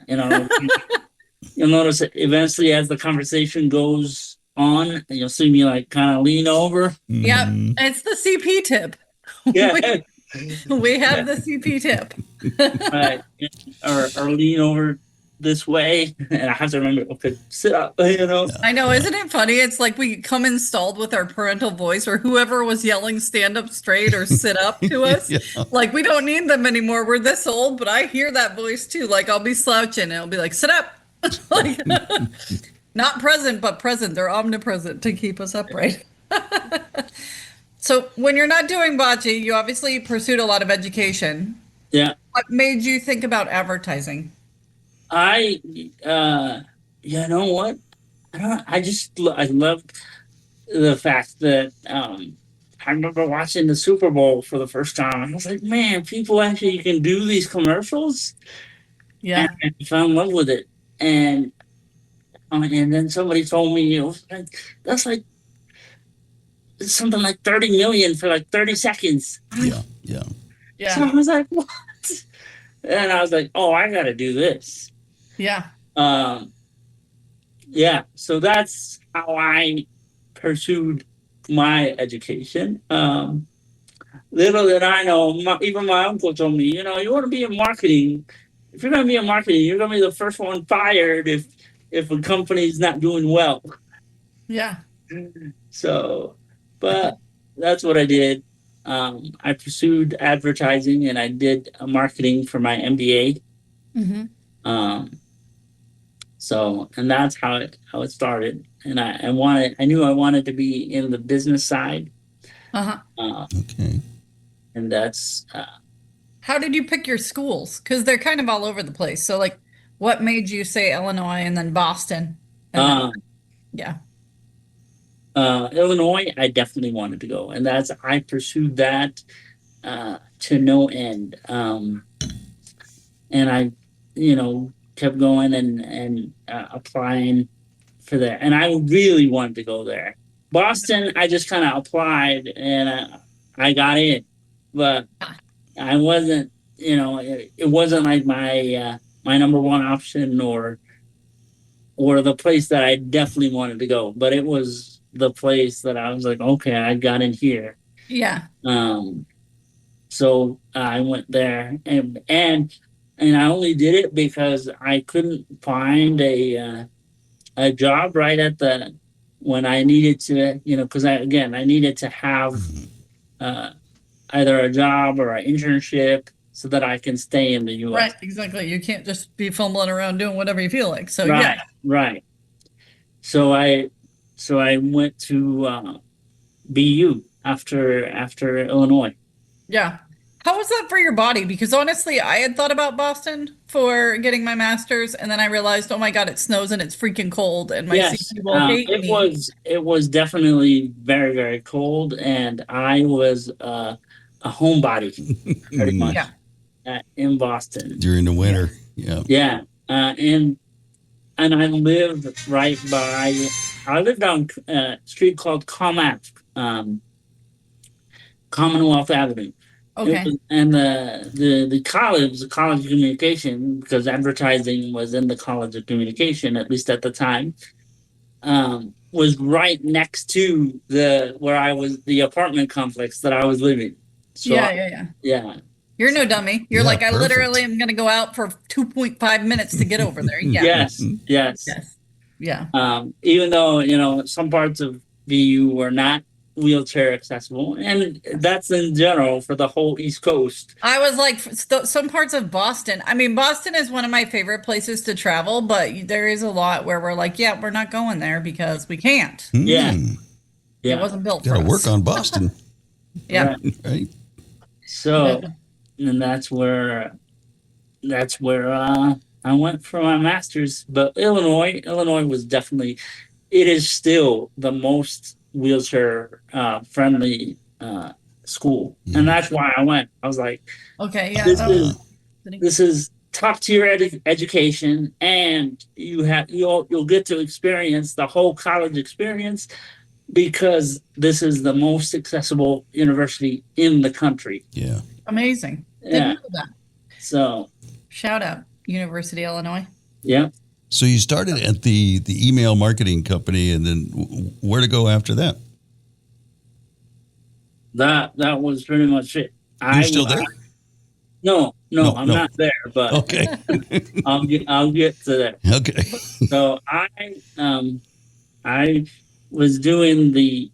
you'll notice that eventually as the conversation goes on, you'll see me like kind of lean over. Yep. It's the CP tip. Yeah. we have the CP tip. Right. Or lean over this way, and I have to remember, okay, sit up, I know, isn't it funny? It's like we come installed with our parental voice, or whoever was yelling stand up straight or sit up to us. Like we don't need them anymore. We're this old, but I hear that voice too. Like I'll be slouching and I'll be like, sit up. Like, not present, but present. They're omnipresent to keep us upright. So when you're not doing bocce, you obviously pursued a lot of education. Yeah. What made you think about advertising? You know what? I loved the fact that I remember watching the Super Bowl for the first time. I was like, man, people actually can do these commercials. Yeah. And I fell in love with it. And then somebody told me, that's like something like 30 million for like 30 seconds. Yeah. So I was like, what? And I was like, oh, I got to do this. Yeah. So that's how I pursued my education. Little did I know, even my uncle told me, you want to be in marketing. If you're going to be in marketing, you're going to be the first one fired if a company's not doing well. Yeah. So, but that's what I did. I pursued advertising and I did marketing for my MBA. Mm-hmm. And that's how it started. And I knew I wanted to be in the business side. Okay. And that's. How did you pick your schools? Because they're kind of all over the place. So, like, what made you say Illinois and then Boston? Illinois, I definitely wanted to go, and I pursued that to no end. And I, kept going and applying for that, and I really wanted to go there. Boston, I just kind of applied and I got in, but I wasn't, it wasn't like my my number one option or the place that I definitely wanted to go, but it was the place that I was like, okay, I got in here. Yeah. So I went there, and I only did it because I couldn't find a job right at the when I needed to, because I needed to have either a job or an internship so that I can stay in the U.S. Right, exactly. You can't just be fumbling around doing whatever you feel like. So Right, yeah. right. So I went to BU after Illinois. Yeah. How was that for your body? Because honestly, I had thought about Boston for getting my master's, and then I realized, oh my God, it snows and it's freaking cold, and my Yes, CP will hate me. it was definitely very, very cold, and I was a homebody pretty much in Boston during the winter. Yeah. Yeah, and I lived right by. I lived on a street called Commonwealth Avenue. Okay. And the college of communication, because advertising was in the College of Communication, at least at the time, was right next to the apartment complex that I was living. So yeah. You're no dummy. You're Yeah, like, I perfect. literally am going to go out for 2.5 minutes to get over there. Yeah. Yes. Yeah. Even though, some parts of VU were not wheelchair accessible, and that's in general for the whole East Coast. I was like, some parts of Boston. I mean, Boston is one of my favorite places to travel, but there is a lot where we're like, yeah, we're not going there because we can't. Yeah. It wasn't built for Gotta us. work on Boston. Yeah. Right. So, and that's where I went for my master's. But Illinois was definitely, it is still the most wheelchair friendly school, and that's why I went. I was like, Okay. Yeah. this is top tier education, and you'll get to experience the whole college experience because this is the most accessible university in the country. Yeah. Amazing. Yeah. Didn't know that. So Shout out University of Illinois. yeah. So you started at the email marketing company, and then where to go after that? That was pretty much it. You're still there? No, No, I'm no. not there, but Okay. I'll get to that. Okay. So I was doing the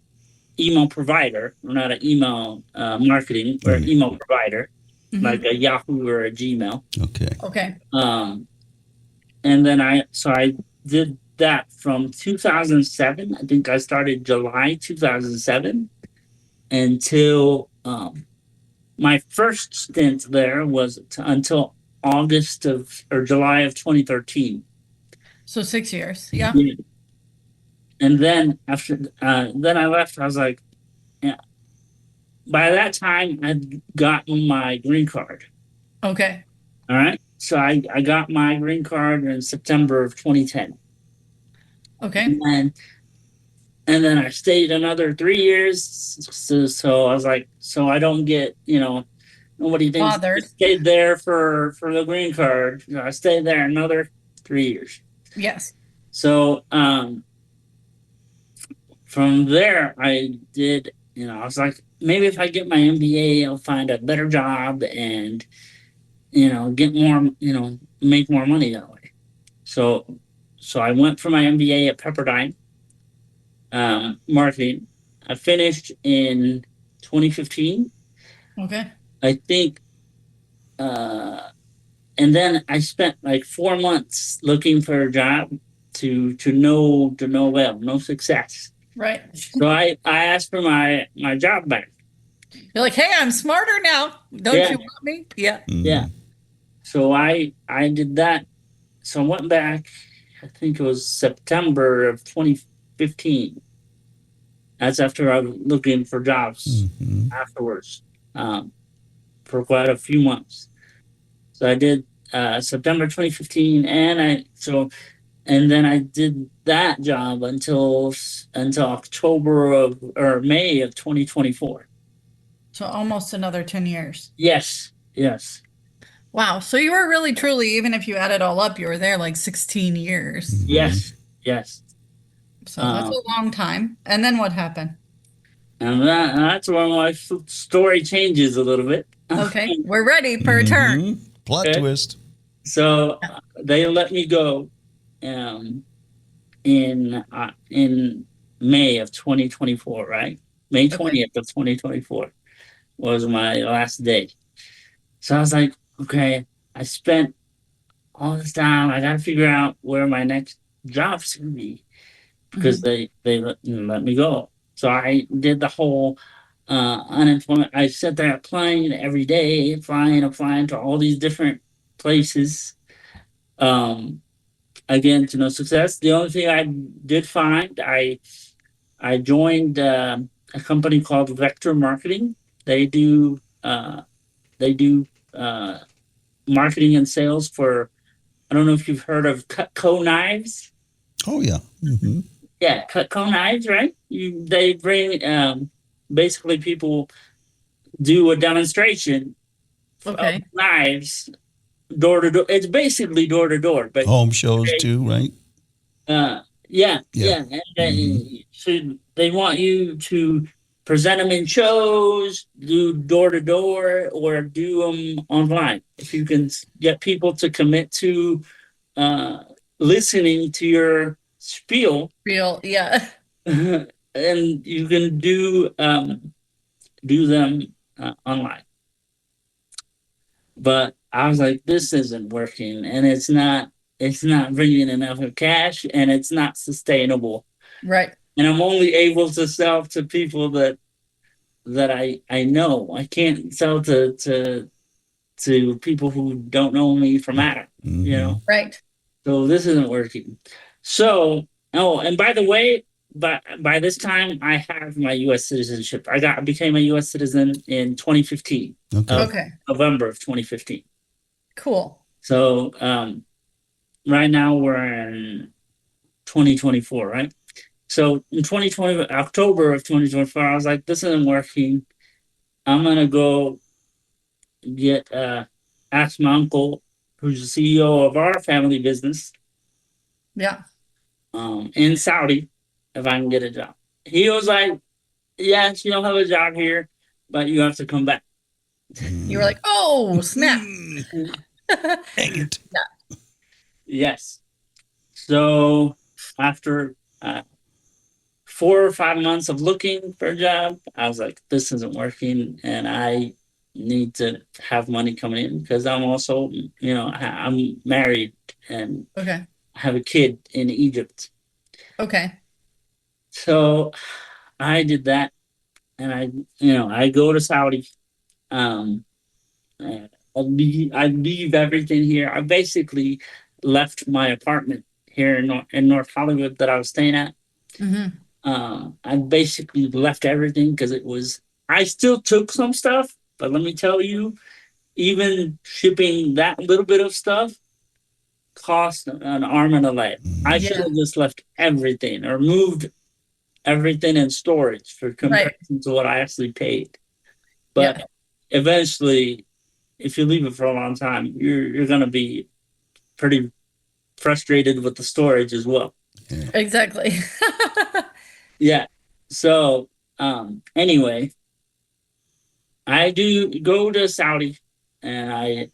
email provider, not an email marketing, or email provider, like a Yahoo or a Gmail. Okay. Okay. And then I did that from 2007. I think I started July 2007 until my first stint there was until July of 2013. So 6 years. Yeah. And then after then I left. I was like, yeah. By that time, I'd gotten my green card. Okay. All right. So I got my green card in September of 2010. Okay. And then I stayed another 3 years. So I was like, so I don't get, nobody thinks Bothered. I stayed there for the green card. I stayed there another 3 years. Yes. So from there, I did, I was like, maybe if I get my MBA, I'll find a better job and, get more, make more money that way. So I went for my MBA at Pepperdine, marketing. I finished in 2015. Okay. I think, and then I spent like 4 months looking for a job to no success. Right. So I asked for my job back. You're like, hey, I'm smarter now. Don't you want me? Yeah. Yeah. So I did that. So I went back, I think it was September of 2015. That's after I was looking for jobs afterwards, for quite a few months. So I did September 2015, and then I did that job until May of 2024. So almost another 10 years. Yes. Wow. So you were really, truly, even if you add it all up, you were there like 16 years. Yes, yes. So that's Um, a long time. And then what happened? and that's where my story changes a little bit. Okay. We're ready for a turn. Plot Okay. twist. So they let me go um, in May of 2024, right? May 20th of 2024 was my last day. So I was like, okay, I spent all this time. I got to figure out where my next job's gonna be because they let me go. So I did the whole unemployment. I sat there applying every day, applying to all these different places. Um, again, to no success. The only thing I did find, I joined a company called Vector Marketing. They do they do marketing and sales for. I don't know if you've heard of Cutco knives. Oh, yeah. Mm-hmm. Yeah, Cutco knives, right? They bring basically people do a demonstration of Okay. knives door to door. It's basically door to door, but Home shows, too, right? yeah, Yeah. and they want you to present them in shows, do door to door, or do them online. If you can get people to commit to listening to your spiel, Real. Yeah. and you can do them online. But I was like, this isn't working, and it's not bringing enough of cash, and it's not sustainable. Right. And I'm only able to sell to people that I know. I can't sell to people who don't know me from Adam. You know. Right. So this isn't working. So, oh, and by the way, by this time I have my U.S. citizenship. I became a U.S. citizen in 2015. Okay. November of 2015. Cool. So right now we're in 2024, right? So in 2020, October of 2024, I was like, this isn't working. I'm gonna go ask my uncle, who's the CEO of our family business, Yeah. in Saudi, if I can get a job. He was like, yes, you don't have a job here, but you have to come back. You were like, oh, snap. Dang it. Yes. So after 4 or 5 months of looking for a job, I was like, this isn't working, and I need to have money coming in because I'm also, I'm married and Okay. I have a kid in Egypt. Okay. So I did that, and I go to Saudi. I leave everything here. I basically left my apartment here in North Hollywood that I was staying at. I basically left everything because I still took some stuff, but let me tell you, even shipping that little bit of stuff cost an arm and a leg. I should have just left everything or moved everything in storage for comparison to what I actually paid. But eventually, if you leave it for a long time, you're going to be pretty frustrated with the storage as well. Yeah. Exactly. Yeah. So anyway, I do go to Saudi, and I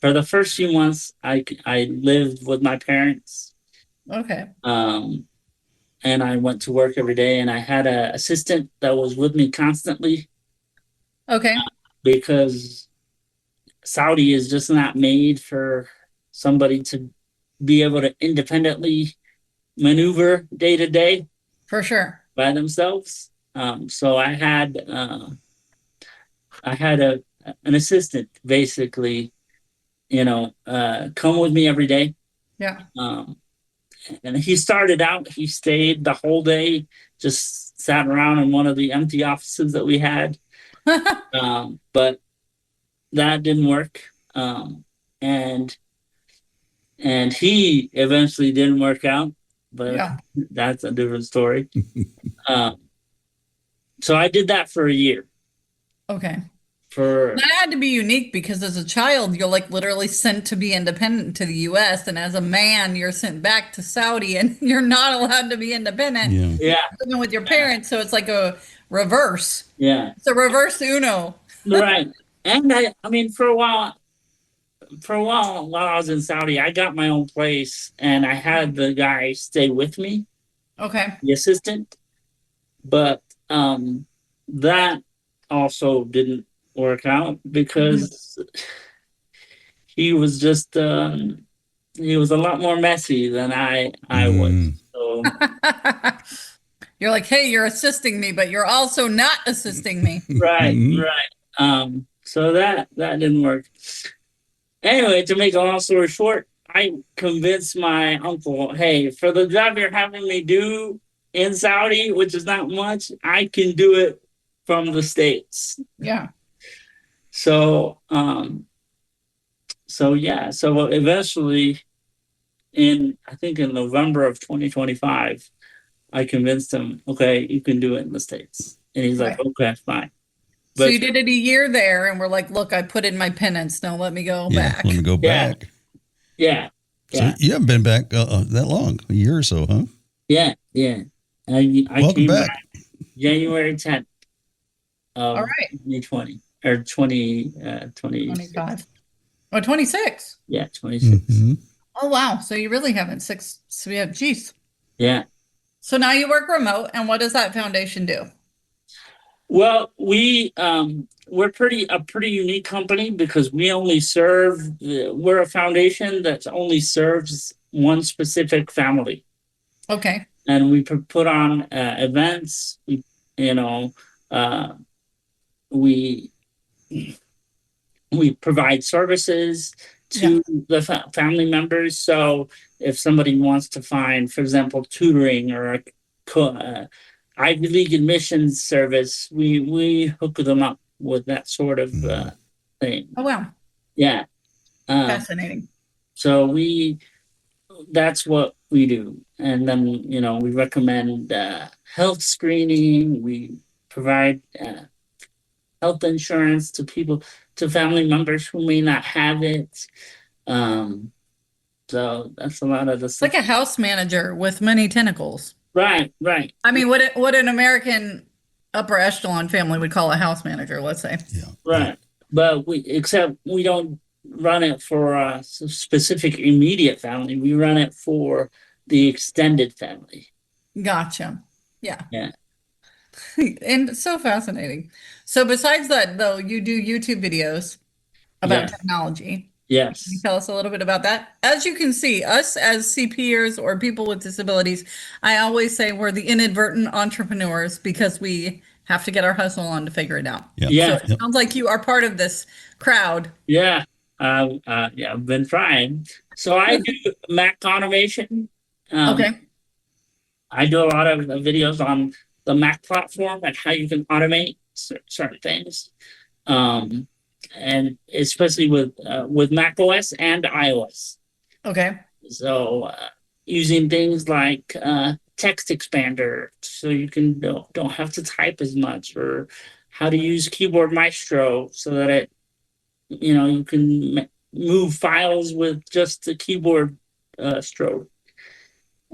for the first few months I lived with my parents. Okay. And I went to work every day, and I had an assistant that was with me constantly Okay. because Saudi is just not made for somebody to be able to independently maneuver day to day For sure. by themselves. So I had an assistant basically, come with me every day. Yeah. And he started out, he stayed the whole day, just sat around in one of the empty offices that we had. But that didn't work. And he eventually didn't work out, but that's a different story. So I did that for a year. Okay. for That had to be unique because as a child, you're like literally sent to be independent to the US. And as a man, you're sent back to Saudi and you're not allowed to be independent Yeah. yeah, living with your parents. So it's like a reverse. yeah, It's a reverse Uno. right. And I mean, for a while while I was in Saudi, I got my own place and I had the guy stay with me, Okay. the assistant. But that also didn't work out because he was just he was a lot more messy than I was. So You're like, hey, you're assisting me, but you're also not assisting me. right, right. So that didn't work. Anyway, to make a long story short, I convinced my uncle, hey, for the job you're having me do in Saudi, which is not much, I can do it from the States. Yeah. So so eventually I think in November of 2025, I convinced him, okay, you can do it in the States. And he's like, Right. okay, fine. So But you did it a year there, and we're like, look, I put in my penance. Now let me go Yeah. back. Let me go Yeah. back. yeah, So yeah, you haven't been back that long, a year or so, huh? yeah. I Welcome came back. back January 10th of All right. 2020 or 20, 25. Oh, 26. yeah, 26. Mhm. Oh, wow. So you really haven't so yeah, geez. Yeah. So now you work remote, and what does that foundation do? Well, we're a pretty unique company because we only we're a foundation that only serves one specific family, Okay. and we put on events. You know, uh, we we provide services to the family members. So if somebody wants to find, for example, tutoring or Ivy League admissions service, we hook them up with that sort of thing. Oh, wow. Yeah. Fascinating. So that's what we do. And then, we recommend health screening. We provide health insurance to family members who may not have it. So that's a lot of the It's stuff. like a house manager with many tentacles. Right. I mean, what an American upper echelon family would call a house manager, let's say. Yeah. Right. But except we don't run it for a specific immediate family. We run it for the extended family. Gotcha. Yeah. Yeah. And so fascinating. So besides that, though, you do YouTube videos about Yeah. technology. Yes. Can you tell us a little bit about that? As you can see, us as CPers or people with disabilities, I always say we're the inadvertent entrepreneurs because we have to get our hustle on to figure it out. Yeah. Yeah. So it sounds like you are part of this crowd. Yeah. Yeah, I've been trying. So I do Mac automation. Okay. I do a lot of videos on the Mac platform and how you can automate certain things. And especially with Mac OS and iOS. Okay. So using things like text expander, so you don't have to type as much, or how to use Keyboard Maestro so that you can move files with just the keyboard stroke.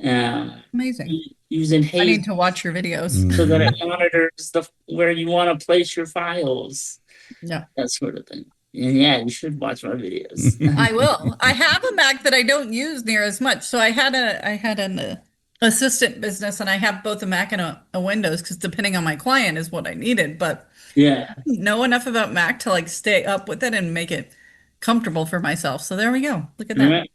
Amazing. Using I Haze need to watch your videos. so that it monitors where you want to place your files. Yeah. That sort of thing. And yeah, you should watch my videos. I will. I have a Mac that I don't use near as much. So I had an assistant business, and I have both a Mac and a Windows because depending on my client is what I needed. But Yeah. I didn't know enough about Mac to like stay up with it and make it comfortable for myself. So there we go. Look at that. Right.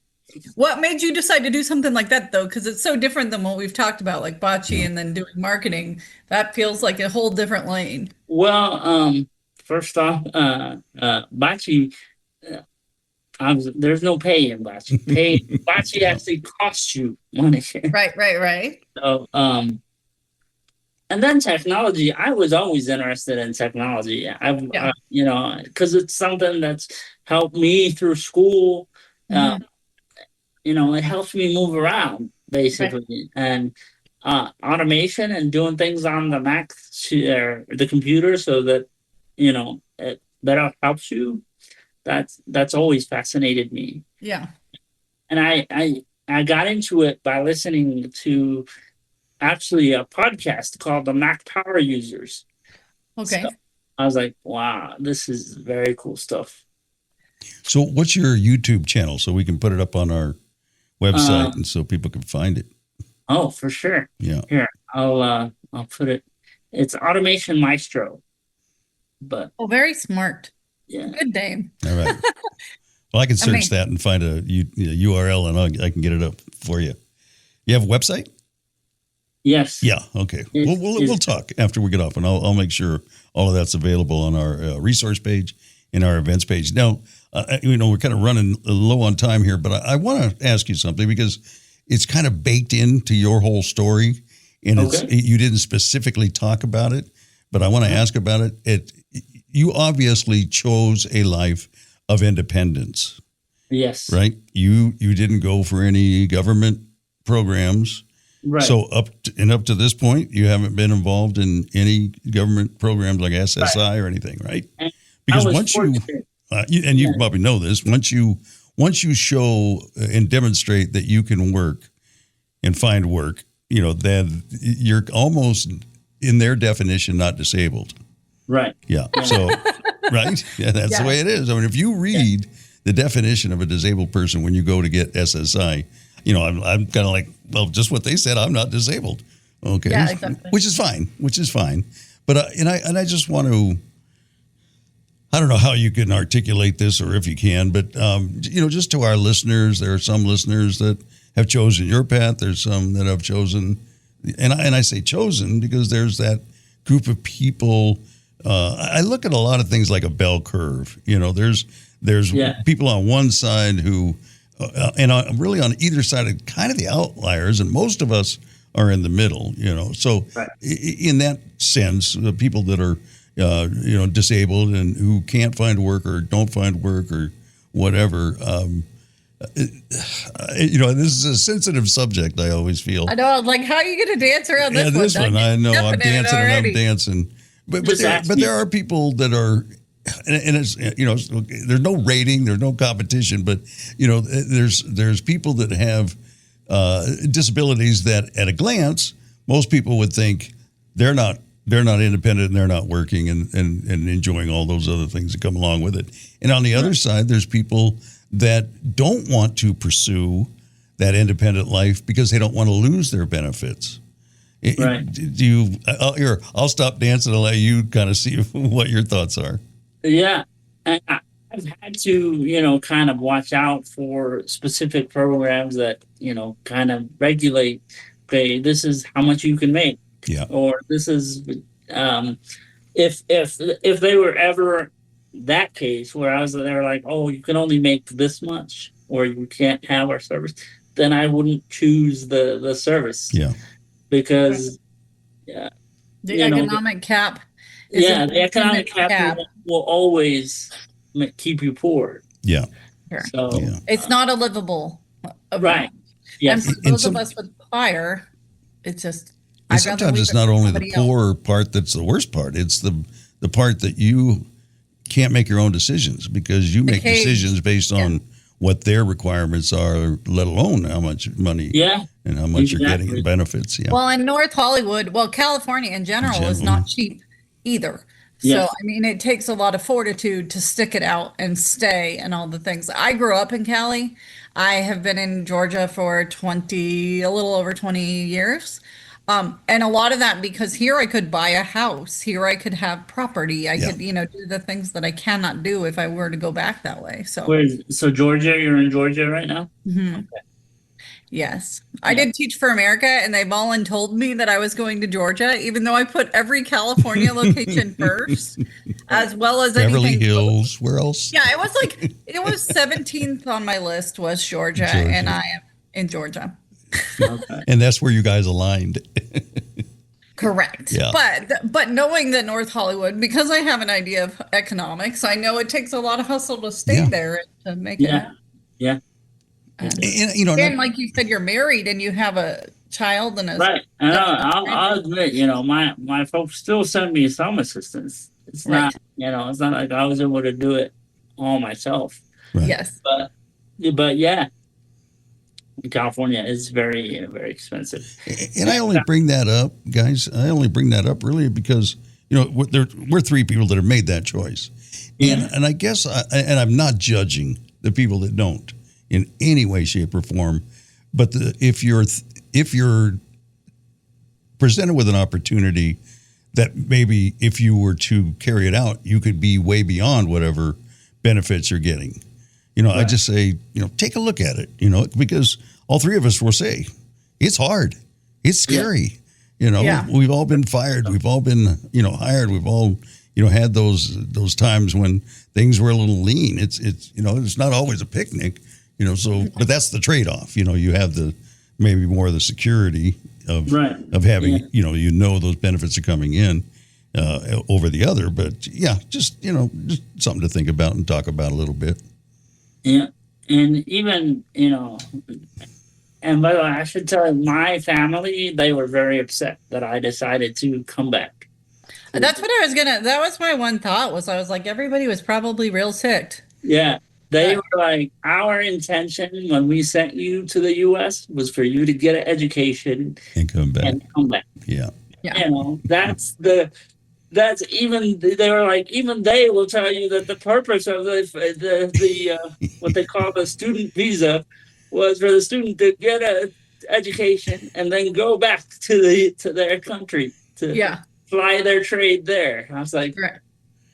What made you decide to do something like that though? Because it's so different than what we've talked about, like bocce and then doing marketing. That feels like a whole different lane. Well, first off, bocce, there's no pay in bocce. Bocce actually costs you money. Right. So, and then technology. I was always interested in technology. Because it's something that's helped me through school. It helps me move around basically, and automation and doing things on the Mac or the computer so that better helps you, that's always fascinated me. Yeah. And I got into it by listening to actually a podcast called the Mac Power Users. Okay. So I was like, wow, this is very cool stuff. So what's your YouTube channel so we can put it up on our website and so people can find it? Oh, for sure. Yeah. Here, I'll put it. It's Automation Maestro. But Oh, very smart. yeah. Good name. All right. Well, I can search Amazing. that and find a URL and I can get it up for you. You have a website? Yes. Yeah. Okay. We'll talk after we get off, and I'll make sure all of that's available on our resource page and our events page. Now, we're kind of running low on time here, but I want to ask you something because it's kind of baked into your whole story, and you didn't specifically talk about it, but I want to ask about it. You obviously chose a life of independence. Yes. Right. You didn't go for any government programs. Right. So up to this point, you haven't been involved in any government programs like SSI or anything, right? And Because I was once fortunate. you probably know this, once you show and demonstrate that you can work and find work, then you're almost in their definition not disabled. Right. Yeah. So right. Yeah, that's the way it is. I mean, if you read the definition of a disabled person when you go to get SSI, I'm kind of like, well, just what they said. I'm not disabled. Okay. Yeah, exactly. Which is fine. But I just want to. I don't know how you can articulate this, or if you can, but just to our listeners, there are some listeners that have chosen your path. There's some that have chosen, and I say chosen because there's that group of people. I look at a lot of things like a bell curve. There's people on one side who, and really on either side are kind of the outliers, and most of us are in the middle. So in that sense, the people that are disabled and who can't find work or don't find work or whatever. This is a sensitive subject. I always feel. I know. Like, how are you going to dance around this one? This one, I know. I'm Definite dancing already. and I'm dancing. But there are people that are, and it's there's no rating, there's no competition, but there's people that have disabilities that at a glance most people would think they're not independent and they're not working and enjoying all those other things that come along with it. And on the other side, there's people that don't want to pursue that independent life because they don't want to lose their benefits. Right. I'll stop dancing and let you kind of see what your thoughts are. Yeah. And I've had to, kind of watch out for specific programs that, kind of regulate, okay, this is how much you can make. Yeah. Or this is, if they were ever that case where they're like, oh, you can only make this much or you can't have our service, then I wouldn't choose the service. Yeah. Because the economic cap. The economic cap will always keep you poor. Yeah. Sure. So it's not a livable. Right. Yes. And for those of us with fire, it's just. And sometimes it's not only the poor part that's the worst part. It's the part that you can't make your own decisions because you make decisions based on what their requirements are, let alone how much money and how much you're getting in benefits. Yeah. Well, in North Hollywood, California in general is not cheap either. Yes. So, it takes a lot of fortitude to stick it out and stay and all the things. I grew up in Cali. I have been in Georgia for a little over 20 years. And a lot of that because here I could buy a house, here I could have property, I could, do the things that I cannot do if I were to go back that way. So, Georgia, you're in Georgia right now? Mm-hmm. Okay. Yes. I did teach for America and they told me that I was going to Georgia, even though I put every California location first, as well as Beverly Hills. Where else? Yeah, it was 17th on my list was Georgia. And I am in Georgia. Okay. And that's where you guys aligned. Correct. Yeah. But knowing that North Hollywood, because I have an idea of economics, I know it takes a lot of hustle to stay there and to make it happen. Yeah. And like you said, you're married and you have a child and a right. And I'll admit, my folks still send me some assistance. It's Right. not, it's not like I was able to do it all myself. Right. Yes. But yeah, California is very, very expensive. And I only bring that up, guys. I only bring that up really because we're three people that have made that choice, and I guess and I'm not judging the people that don't in any way, shape, or form. But if you're presented with an opportunity that maybe if you were to carry it out, you could be way beyond whatever benefits you're getting. Right. I just say, take a look at it, because all three of us will say it's hard. It's scary. Yeah. We've all been fired. We've all been, hired. We've all, had those times when things were a little lean. It's not always a picnic, but that's the trade-off. You have maybe more of the security of having, those benefits are coming in over the other. But yeah, just something to think about and talk about a little bit. Yeah. And even, and by the way, I should tell you, my family, they were very upset that I decided to come back. That's what that was my one thought I was like, everybody was probably real sick. Yeah. They were like, our intention when we sent you to the U.S. was for you to get an education and come back. Yeah. That's even, they were like, even they will tell you that the purpose of the what they call the student visa was for the student to get an education and then go back to their country to fly their trade there. I was like,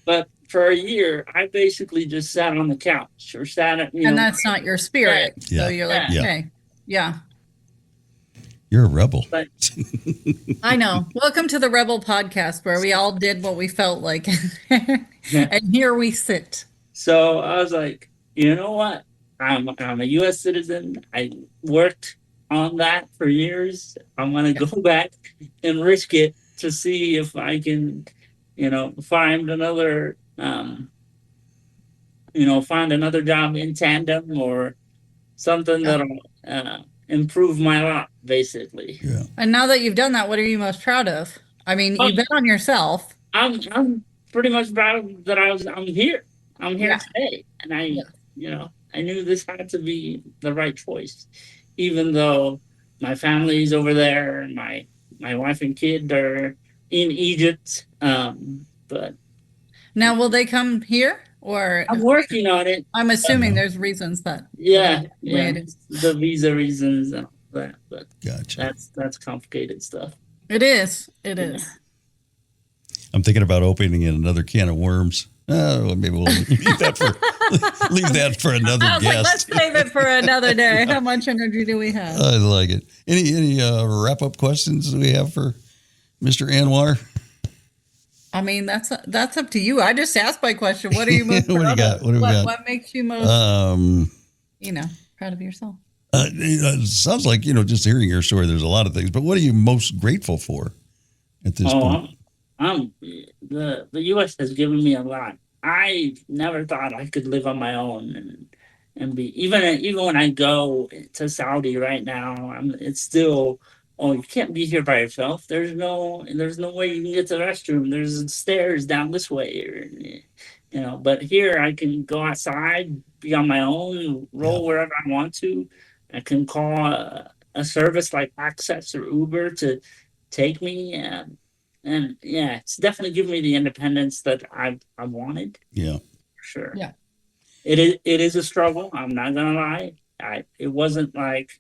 but for a year, I basically just sat on the couch or sat at, and that's not your spirit. Yeah. So you're like, okay, yeah. You're a rebel. But, I know. Welcome to the Rebel Podcast, where we all did what we felt like. And here we sit. So I was like, you know what? I'm a U.S. citizen. I worked on that for years. I'm going to go back and risk it to see if I can, find another, find another job in tandem or something that'll improve my lot, basically. Yeah. And now that you've done that, what are you most proud of? I mean, you bet on yourself. I'm pretty much proud that I'm here. I'm here today, and I knew this had to be the right choice, even though my family's over there and my wife and kid are in Egypt. But now, will they come here? Or I'm working on it. I'm assuming there's reasons that. The visa reasons and all that, but gotcha. That's complicated stuff. It is. It is. I'm thinking about opening another can of worms. Maybe we'll leave that for another guest. Like, let's save it for another day. How much energy do we have? I like it. Any wrap up questions we have for Mr. Anwar? I mean, that's up to you. I just asked my question. What are you most proud What do you got? of? What do we got? What makes you most, proud of yourself? It sounds like, just hearing your story, there's a lot of things, but what are you most grateful for at this point? The U.S. has given me a lot. I never thought I could live on my own and be, even when I go to Saudi right now, it's still, you can't be here by yourself. There's no way you can get to the restroom. There's stairs down this way, but here I can go outside, be on my own, roll wherever I want to. I can call a service like Access or Uber to take me. And it's definitely given me the independence that I wanted. Yeah, for sure. Yeah, it is a struggle. I'm not gonna lie. It wasn't like,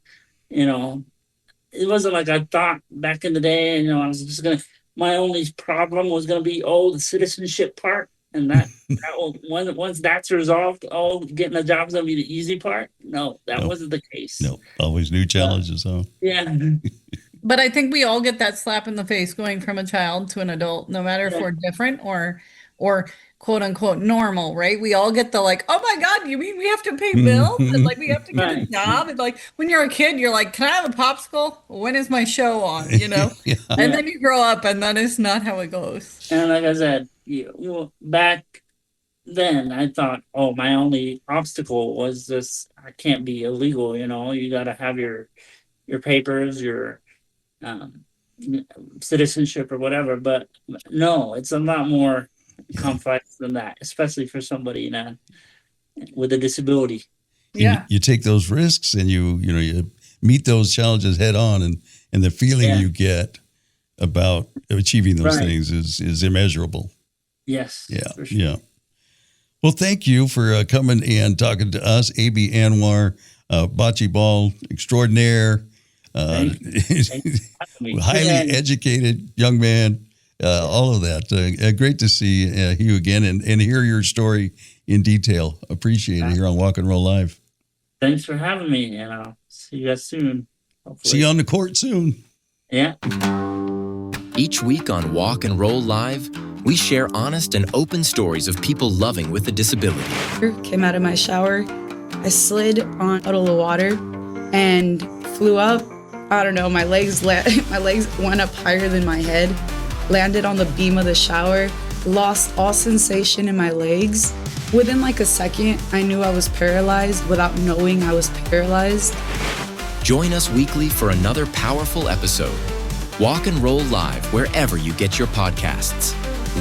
it wasn't like I thought back in the day. I was just my only problem was gonna be the citizenship part, and that once that's resolved, getting a job's gonna be the easy part. No, that wasn't the case. No, always new challenges. Yeah. But I think we all get that slap in the face going from a child to an adult, no matter if we're different or quote unquote normal, right? We all get the like, oh my God, you mean we have to pay bills and like we have to get a job? And like when you're a kid, you're like, can I have a popsicle? When is my show on? And then you grow up and that is not how it goes. And like I said, back then I thought, my only obstacle was this, I can't be illegal, you got to have your papers, your citizenship or whatever. But no, it's a lot more complex than that, especially for somebody with a disability. Yeah. You take those risks and you meet those challenges head on, and the feeling you get about achieving those things is immeasurable. Yes. Yeah. For sure. Yeah. Well, thank you for coming and talking to us, Abdallah Anwar, bocce ball extraordinaire, Thank you. highly educated young man, all of that. Great to see you again and hear your story in detail. Appreciate it here on Walk and Roll Live. Thanks for having me, and I'll see you guys soon. Hopefully. See you on the court soon. Yeah. Each week on Walk and Roll Live, we share honest and open stories of people loving with a disability. Came out of my shower, I slid on a puddle of water and flew up. I don't know, my legs went up higher than my head, landed on the beam of the shower, lost all sensation in my legs. Within like a second, I knew I was paralyzed without knowing I was paralyzed. Join us weekly for another powerful episode. Walk and Roll Live wherever you get your podcasts.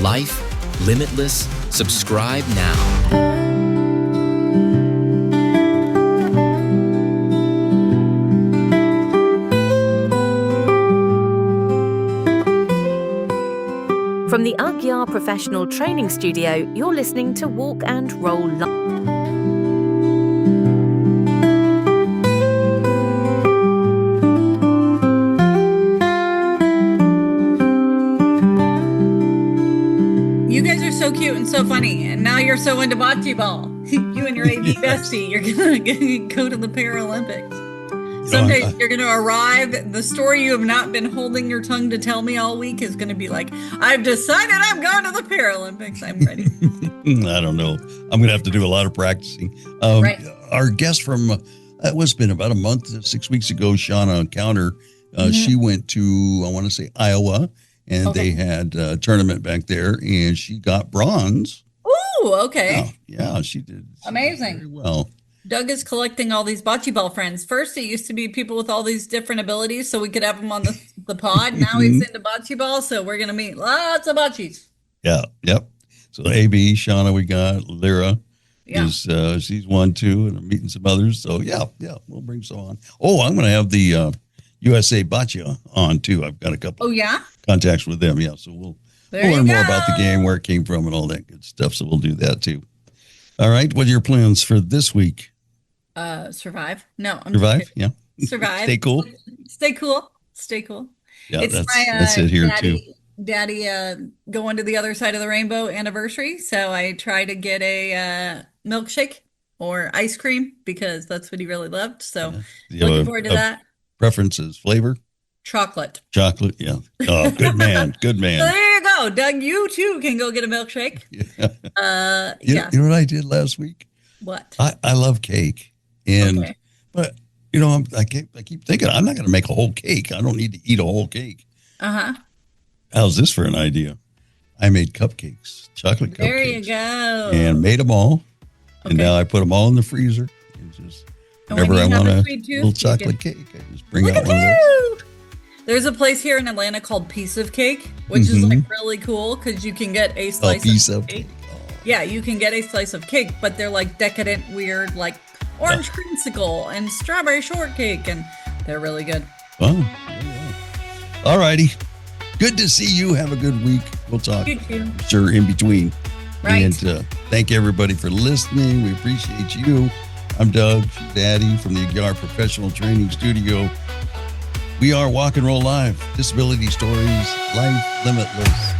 Life Limitless. Subscribe now. From the Abddalah Professional Training Studio, you're listening to Walk and Roll Live. You guys are so cute and so funny, and now you're so into bocce ball. You and your AV bestie, you're gonna go to the Paralympics. Someday you're going to arrive. The story you have not been holding your tongue to tell me all week is going to be like, I've decided I'm going to the Paralympics. I'm ready. I don't know. I'm going to have to do a lot of practicing. Right. Our guest from, it's been about a month, 6 weeks ago, Shauna Counter, she went to, I want to say Iowa, and they had a tournament back there, and she got bronze. Ooh, okay. Yeah, she did. Amazing. Very well. Doug is collecting all these bocce ball friends. First, it used to be people with all these different abilities, so we could have them on the pod. Now he's into bocce ball, so we're going to meet lots of bocces. Yeah, yep. So AB, Shauna, we got Lyra. Yeah. She's one, too, and I'm meeting some others. So, yeah, we'll bring some on. Oh, I'm going to have the USA Bocce on, too. I've got a couple contacts with them, so we'll learn more about the game, where it came from, and all that good stuff. So we'll do that, too. All right, what are your plans for this week? Survive. No, I'm survive. Yeah. Survive. Stay cool. Stay cool. Stay cool. Yeah, it's that's it here too. Daddy going to the other side of the rainbow anniversary. So I try to get a milkshake or ice cream because that's what he really loved. So looking forward to that. Preferences, flavor? Chocolate. Chocolate, yeah. Oh, good man. Good man. So there you go. Doug, you too can go get a milkshake. You know what I did last week? What? I love cake. And but I keep thinking I'm not going to make a whole cake. I don't need to eat a whole cake. How's this for an idea? I made cupcakes, chocolate cupcakes. There you go. And made them all. And now I put them all in the freezer. And just whenever I want a little chocolate cake, I just bring out one of those. There's a place here in Atlanta called Piece of Cake, which is like really cool because you can get a slice of cake. Yeah, you can get a slice of cake, but they're like decadent, weird, like orange creamsicle and strawberry shortcake, and they're really good. Oh, all righty. Good to see you. Have a good week. We'll talk. You too. Sure, in between. Right. And thank everybody for listening. We appreciate you. I'm Doug, Daddy from the Abddalah Professional Training Studio. We are Walk and Roll Live. Disability Stories, Life Limitless.